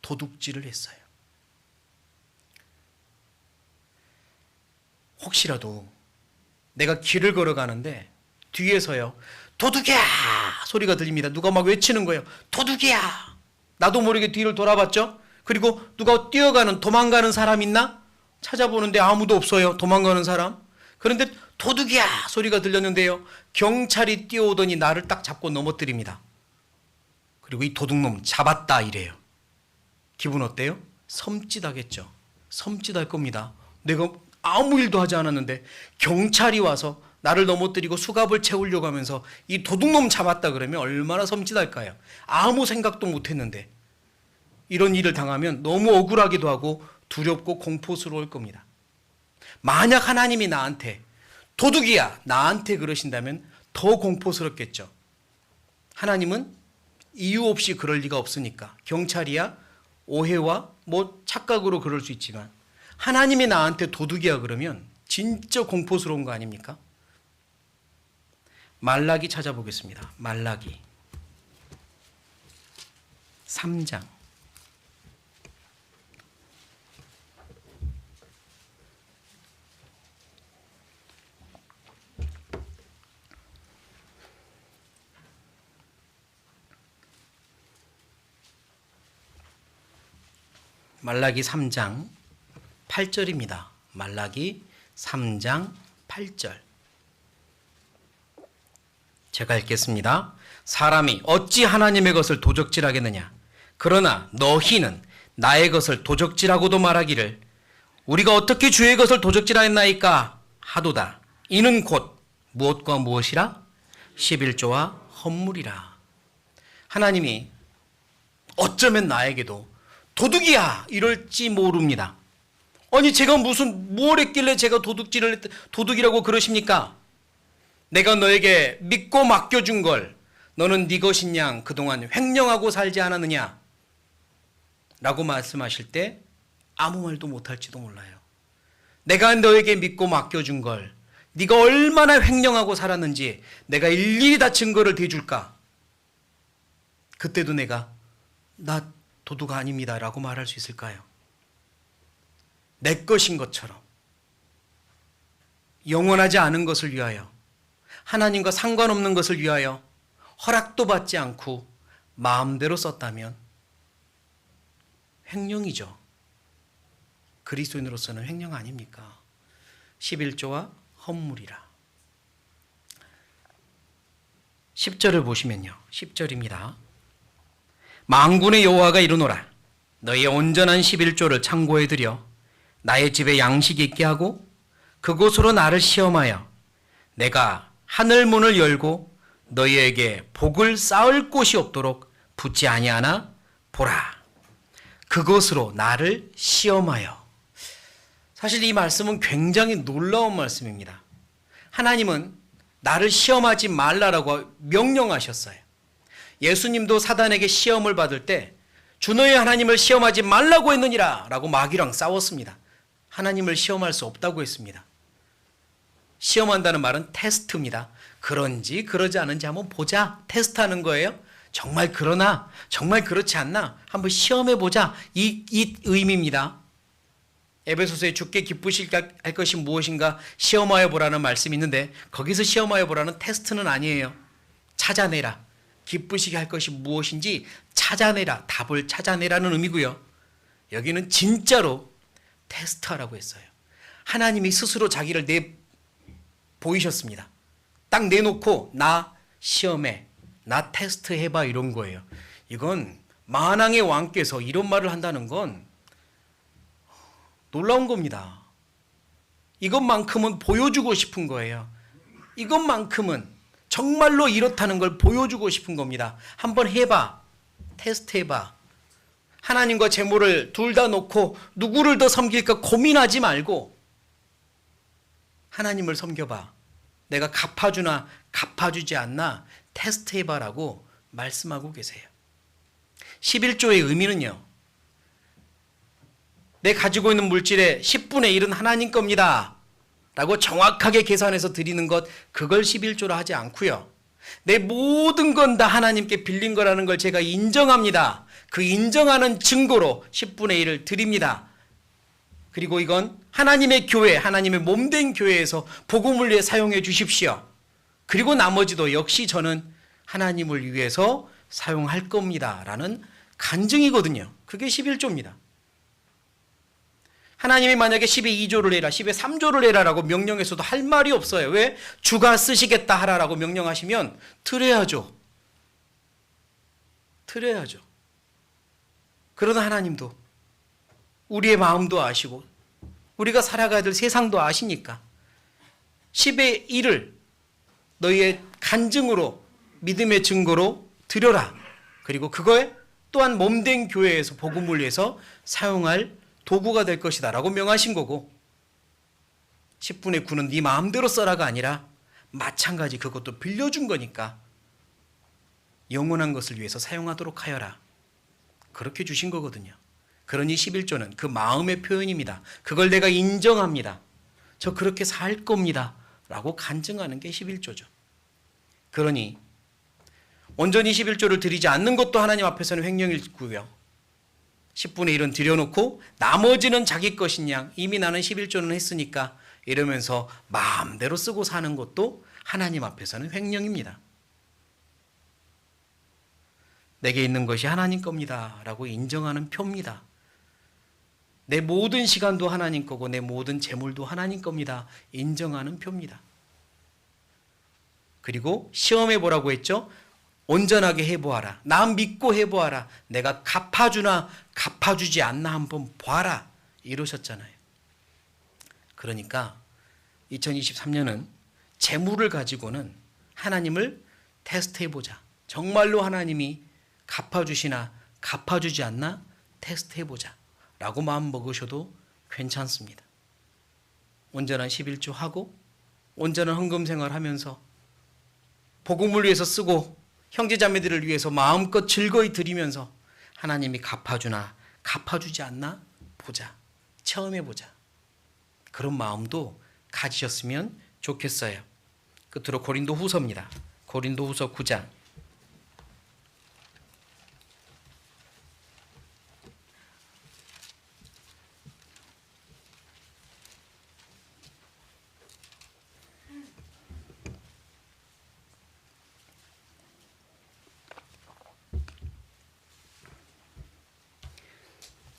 도둑질을 했어요. 혹시라도 내가 길을 걸어가는데 뒤에서요 도둑이야 소리가 들립니다. 누가 막 외치는 거예요. 도둑이야. 나도 모르게 뒤를 돌아봤죠. 그리고 누가 뛰어가는 도망가는 사람 있나? 찾아보는데 아무도 없어요. 도망가는 사람. 그런데 도둑이야 소리가 들렸는데요. 경찰이 뛰어오더니 나를 딱 잡고 넘어뜨립니다. 그리고 이 도둑놈 잡았다 이래요. 기분 어때요? 섬찟하겠죠. 섬찟할 겁니다. 내가 아무 일도 하지 않았는데 경찰이 와서 나를 넘어뜨리고 수갑을 채우려고 하면서 이 도둑놈 잡았다 그러면 얼마나 섬찟할까요? 아무 생각도 못했는데 이런 일을 당하면 너무 억울하기도 하고 두렵고 공포스러울 겁니다. 만약 하나님이 나한테 도둑이야 나한테 그러신다면 더 공포스럽겠죠. 하나님은 이유 없이 그럴 리가 없으니까. 경찰이야 오해와 착각으로 그럴 수 있지만 하나님이 나한테 도둑이야 그러면 진짜 공포스러운 거 아닙니까? 말라기 찾아보겠습니다. 말라기 3장 말라기 3장 8절입니다. 말라기 3장 8절. 제가 읽겠습니다. 사람이 어찌 하나님의 것을 도적질하겠느냐? 그러나 너희는 나의 것을 도적질하고도 말하기를 우리가 어떻게 주의 것을 도적질하였나이까 하도다. 이는 곧 무엇과 무엇이라? 11조와 헌물이라. 하나님이 어쩌면 나에게도 도둑이야 이럴지 모릅니다. 아니 제가 뭘 했길래 제가 도둑이라고 그러십니까? 내가 너에게 믿고 맡겨준 걸 너는 네 것인 양 그동안 횡령하고 살지 않았느냐? 라고 말씀하실 때 아무 말도 못할지도 몰라요. 내가 너에게 믿고 맡겨준 걸 네가 얼마나 횡령하고 살았는지 내가 일일이 다 증거를 대줄까? 그때도 내가 나 도둑 아닙니다 라고 말할 수 있을까요? 내 것인 것처럼 영원하지 않은 것을 위하여 하나님과 상관없는 것을 위하여 허락도 받지 않고 마음대로 썼다면 횡령이죠. 그리스도인으로서는 횡령 아닙니까? 11조와 헌물이라. 10절을 보시면요. 10절입니다. 만군의 여호와가 이르노라. 너희의 온전한 11조를 창고에 들여 나의 집에 양식 있게 하고 그곳으로 나를 시험하여 내가 하늘 문을 열고 너희에게 복을 쌓을 곳이 없도록 붙지 아니하나 보라. 그것으로 나를 시험하여. 사실 이 말씀은 굉장히 놀라운 말씀입니다. 하나님은 나를 시험하지 말라라고 명령하셨어요. 예수님도 사단에게 시험을 받을 때 주 너의 하나님을 시험하지 말라고 했느니라 라고 마귀랑 싸웠습니다. 하나님을 시험할 수 없다고 했습니다. 시험한다는 말은 테스트입니다. 그런지 그러지 않은지 한번 보자. 테스트하는 거예요. 정말 그러나 정말 그렇지 않나 한번 시험해 보자. 이 의미입니다. 에베소서에 주께 기쁘실 할 것이 무엇인가 시험하여 보라는 말씀이 있는데 거기서 시험하여 보라는 테스트는 아니에요. 찾아내라. 기쁘시게 할 것이 무엇인지 찾아내라. 답을 찾아내라는 의미고요. 여기는 진짜로 테스트하라고 했어요. 하나님이 스스로 자기를 보이셨습니다. 딱 내놓고 나 시험해, 나 테스트해봐 이런 거예요. 이건 만왕의 왕께서 이런 말을 한다는 건 놀라운 겁니다. 이것만큼은 보여주고 싶은 거예요. 이것만큼은 정말로 이렇다는 걸 보여주고 싶은 겁니다. 한번 해봐. 테스트해봐. 하나님과 재물을 둘 다 놓고 누구를 더 섬길까 고민하지 말고 하나님을 섬겨봐. 내가 갚아주나 갚아주지 않나 테스트해봐라고 말씀하고 계세요. 11조의 의미는요. 내 가지고 있는 물질의 10분의 1은 하나님 겁니다. 라고 정확하게 계산해서 드리는 것, 그걸 11조로 하지 않고요. 내 모든 건 다 하나님께 빌린 거라는 걸 제가 인정합니다. 그 인정하는 증거로 10분의 1을 드립니다. 그리고 이건 하나님의 교회, 하나님의 몸된 교회에서 복음을 위해 사용해 주십시오. 그리고 나머지도 역시 저는 하나님을 위해서 사용할 겁니다. 라는 간증이거든요. 그게 11조입니다. 하나님이 만약에 10에 2조를 해라, 10에 3조를 해라라고 명령해서도 할 말이 없어요. 왜? 주가 쓰시겠다 하라라고 명령하시면 드려야죠. 드려야죠. 그러나 하나님도 우리의 마음도 아시고 우리가 살아가야 될 세상도 아시니까 10의 1을 너희의 간증으로 믿음의 증거로 드려라. 그리고 그거에 또한 몸된 교회에서 복음을 위해서 사용할 도구가 될 것이다 라고 명하신 거고 10분의 9는 네 마음대로 써라가 아니라 마찬가지 그것도 빌려준 거니까 영원한 것을 위해서 사용하도록 하여라. 그렇게 주신 거거든요. 그러니 11조는 그 마음의 표현입니다. 그걸 내가 인정합니다. 저 그렇게 살 겁니다. 라고 간증하는 게 11조죠. 그러니 온전히 11조를 드리지 않는 것도 하나님 앞에서는 횡령이고요. 10분의 1은 들여놓고 나머지는 자기 것인 양 이미 나는 11조는 했으니까 이러면서 마음대로 쓰고 사는 것도 하나님 앞에서는 횡령입니다. 내게 있는 것이 하나님 겁니다 라고 인정하는 표입니다. 내 모든 시간도 하나님 거고 내 모든 재물도 하나님 겁니다 인정하는 표입니다. 그리고 시험해 보라고 했죠. 온전하게 해보아라. 나 믿고 해보아라. 내가 갚아주나 갚아주지 않나 한번 봐라. 이러셨잖아요. 그러니까 2023년은 재물을 가지고는 하나님을 테스트해보자. 정말로 하나님이 갚아주시나 갚아주지 않나 테스트해보자 라고 마음 먹으셔도 괜찮습니다. 온전한 11조 하고 온전한 헌금 생활하면서 복음을 위해서 쓰고 형제자매들을 위해서 마음껏 즐거이 드리면서 하나님이 갚아주나 갚아주지 않나 보자. 체험해보자. 그런 마음도 가지셨으면 좋겠어요. 끝으로 고린도 후서입니다. 고린도 후서 9장.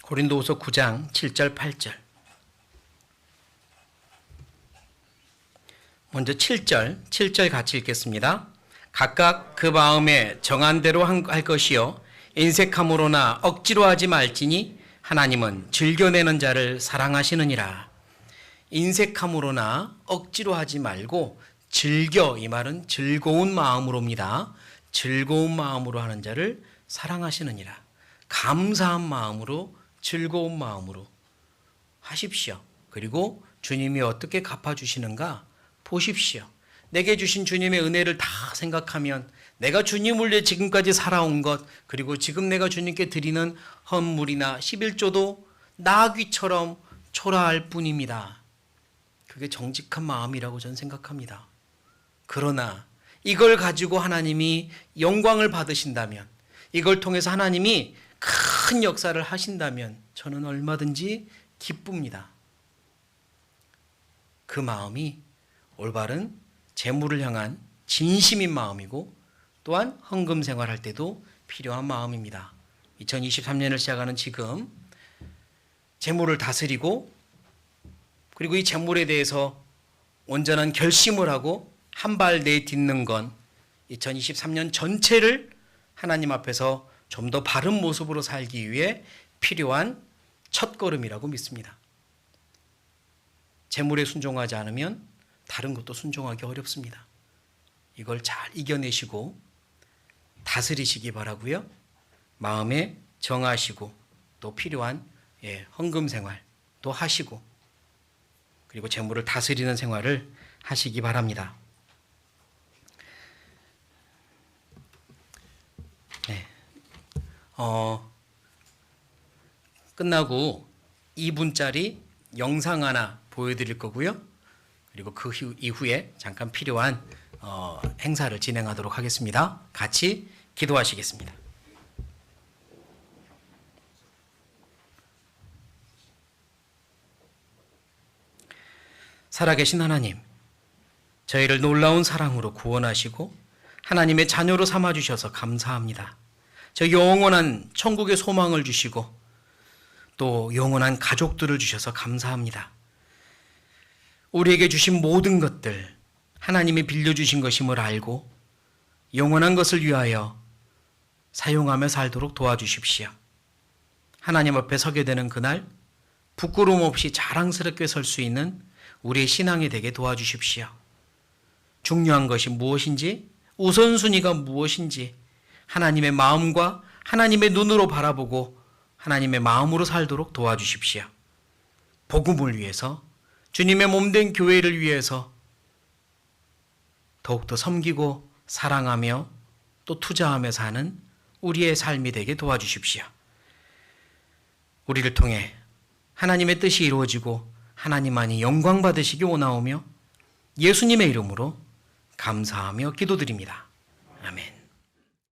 고린도후서 9장 7절 8절. 먼저 7절 같이 읽겠습니다. 각각 그 마음에 정한 대로 할 것이요 인색함으로나 억지로 하지 말지니 하나님은 즐겨내는 자를 사랑하시느니라. 인색함으로나 억지로 하지 말고 즐겨, 이 말은 즐거운 마음으로입니다. 즐거운 마음으로 하는 자를 사랑하시느니라. 감사한 마음으로 즐거운 마음으로 하십시오. 그리고 주님이 어떻게 갚아주시는가 보십시오. 내게 주신 주님의 은혜를 다 생각하면 내가 주님을 위해 지금까지 살아온 것, 그리고 지금 내가 주님께 드리는 헌물이나 11조도 나귀처럼 초라할 뿐입니다. 그게 정직한 마음이라고 저는 생각합니다. 그러나 이걸 가지고 하나님이 영광을 받으신다면, 이걸 통해서 하나님이 큰 역사를 하신다면 저는 얼마든지 기쁩니다. 그 마음이 올바른 재물을 향한 진심인 마음이고 또한 헌금 생활할 때도 필요한 마음입니다. 2023년을 시작하는 지금 재물을 다스리고 그리고 이 재물에 대해서 온전한 결심을 하고 한 발 내딛는 건 2023년 전체를 하나님 앞에서 좀 더 바른 모습으로 살기 위해 필요한 첫걸음이라고 믿습니다. 재물에 순종하지 않으면 다른 것도 순종하기 어렵습니다. 이걸 잘 이겨내시고 다스리시기 바라고요. 마음에 정하시고 또 필요한 헌금 생활도 하시고 그리고 재물을 다스리는 생활을 하시기 바랍니다. 네. 끝나고 2분짜리 영상 하나 보여드릴 거고요. 그리고 그 이후에 잠깐 필요한 행사를 진행하도록 하겠습니다. 같이 기도하시겠습니다. 살아계신 하나님, 저희를 놀라운 사랑으로 구원하시고 하나님의 자녀로 삼아주셔서 감사합니다. 저 영원한 천국의 소망을 주시고 또 영원한 가족들을 주셔서 감사합니다. 우리에게 주신 모든 것들 하나님이 빌려주신 것임을 알고 영원한 것을 위하여 사용하며 살도록 도와주십시오. 하나님 앞에 서게 되는 그날 부끄러움 없이 자랑스럽게 설 수 있는 우리의 신앙이 되게 도와주십시오. 중요한 것이 무엇인지, 우선순위가 무엇인지 하나님의 마음과 하나님의 눈으로 바라보고 하나님의 마음으로 살도록 도와주십시오. 복음을 위해서, 주님의 몸된 교회를 위해서 더욱더 섬기고 사랑하며 또 투자하며 사는 우리의 삶이 되게 도와주십시오. 우리를 통해 하나님의 뜻이 이루어지고 하나님만이 영광 받으시기 원하오며 예수님의 이름으로 감사하며 기도드립니다. 아멘.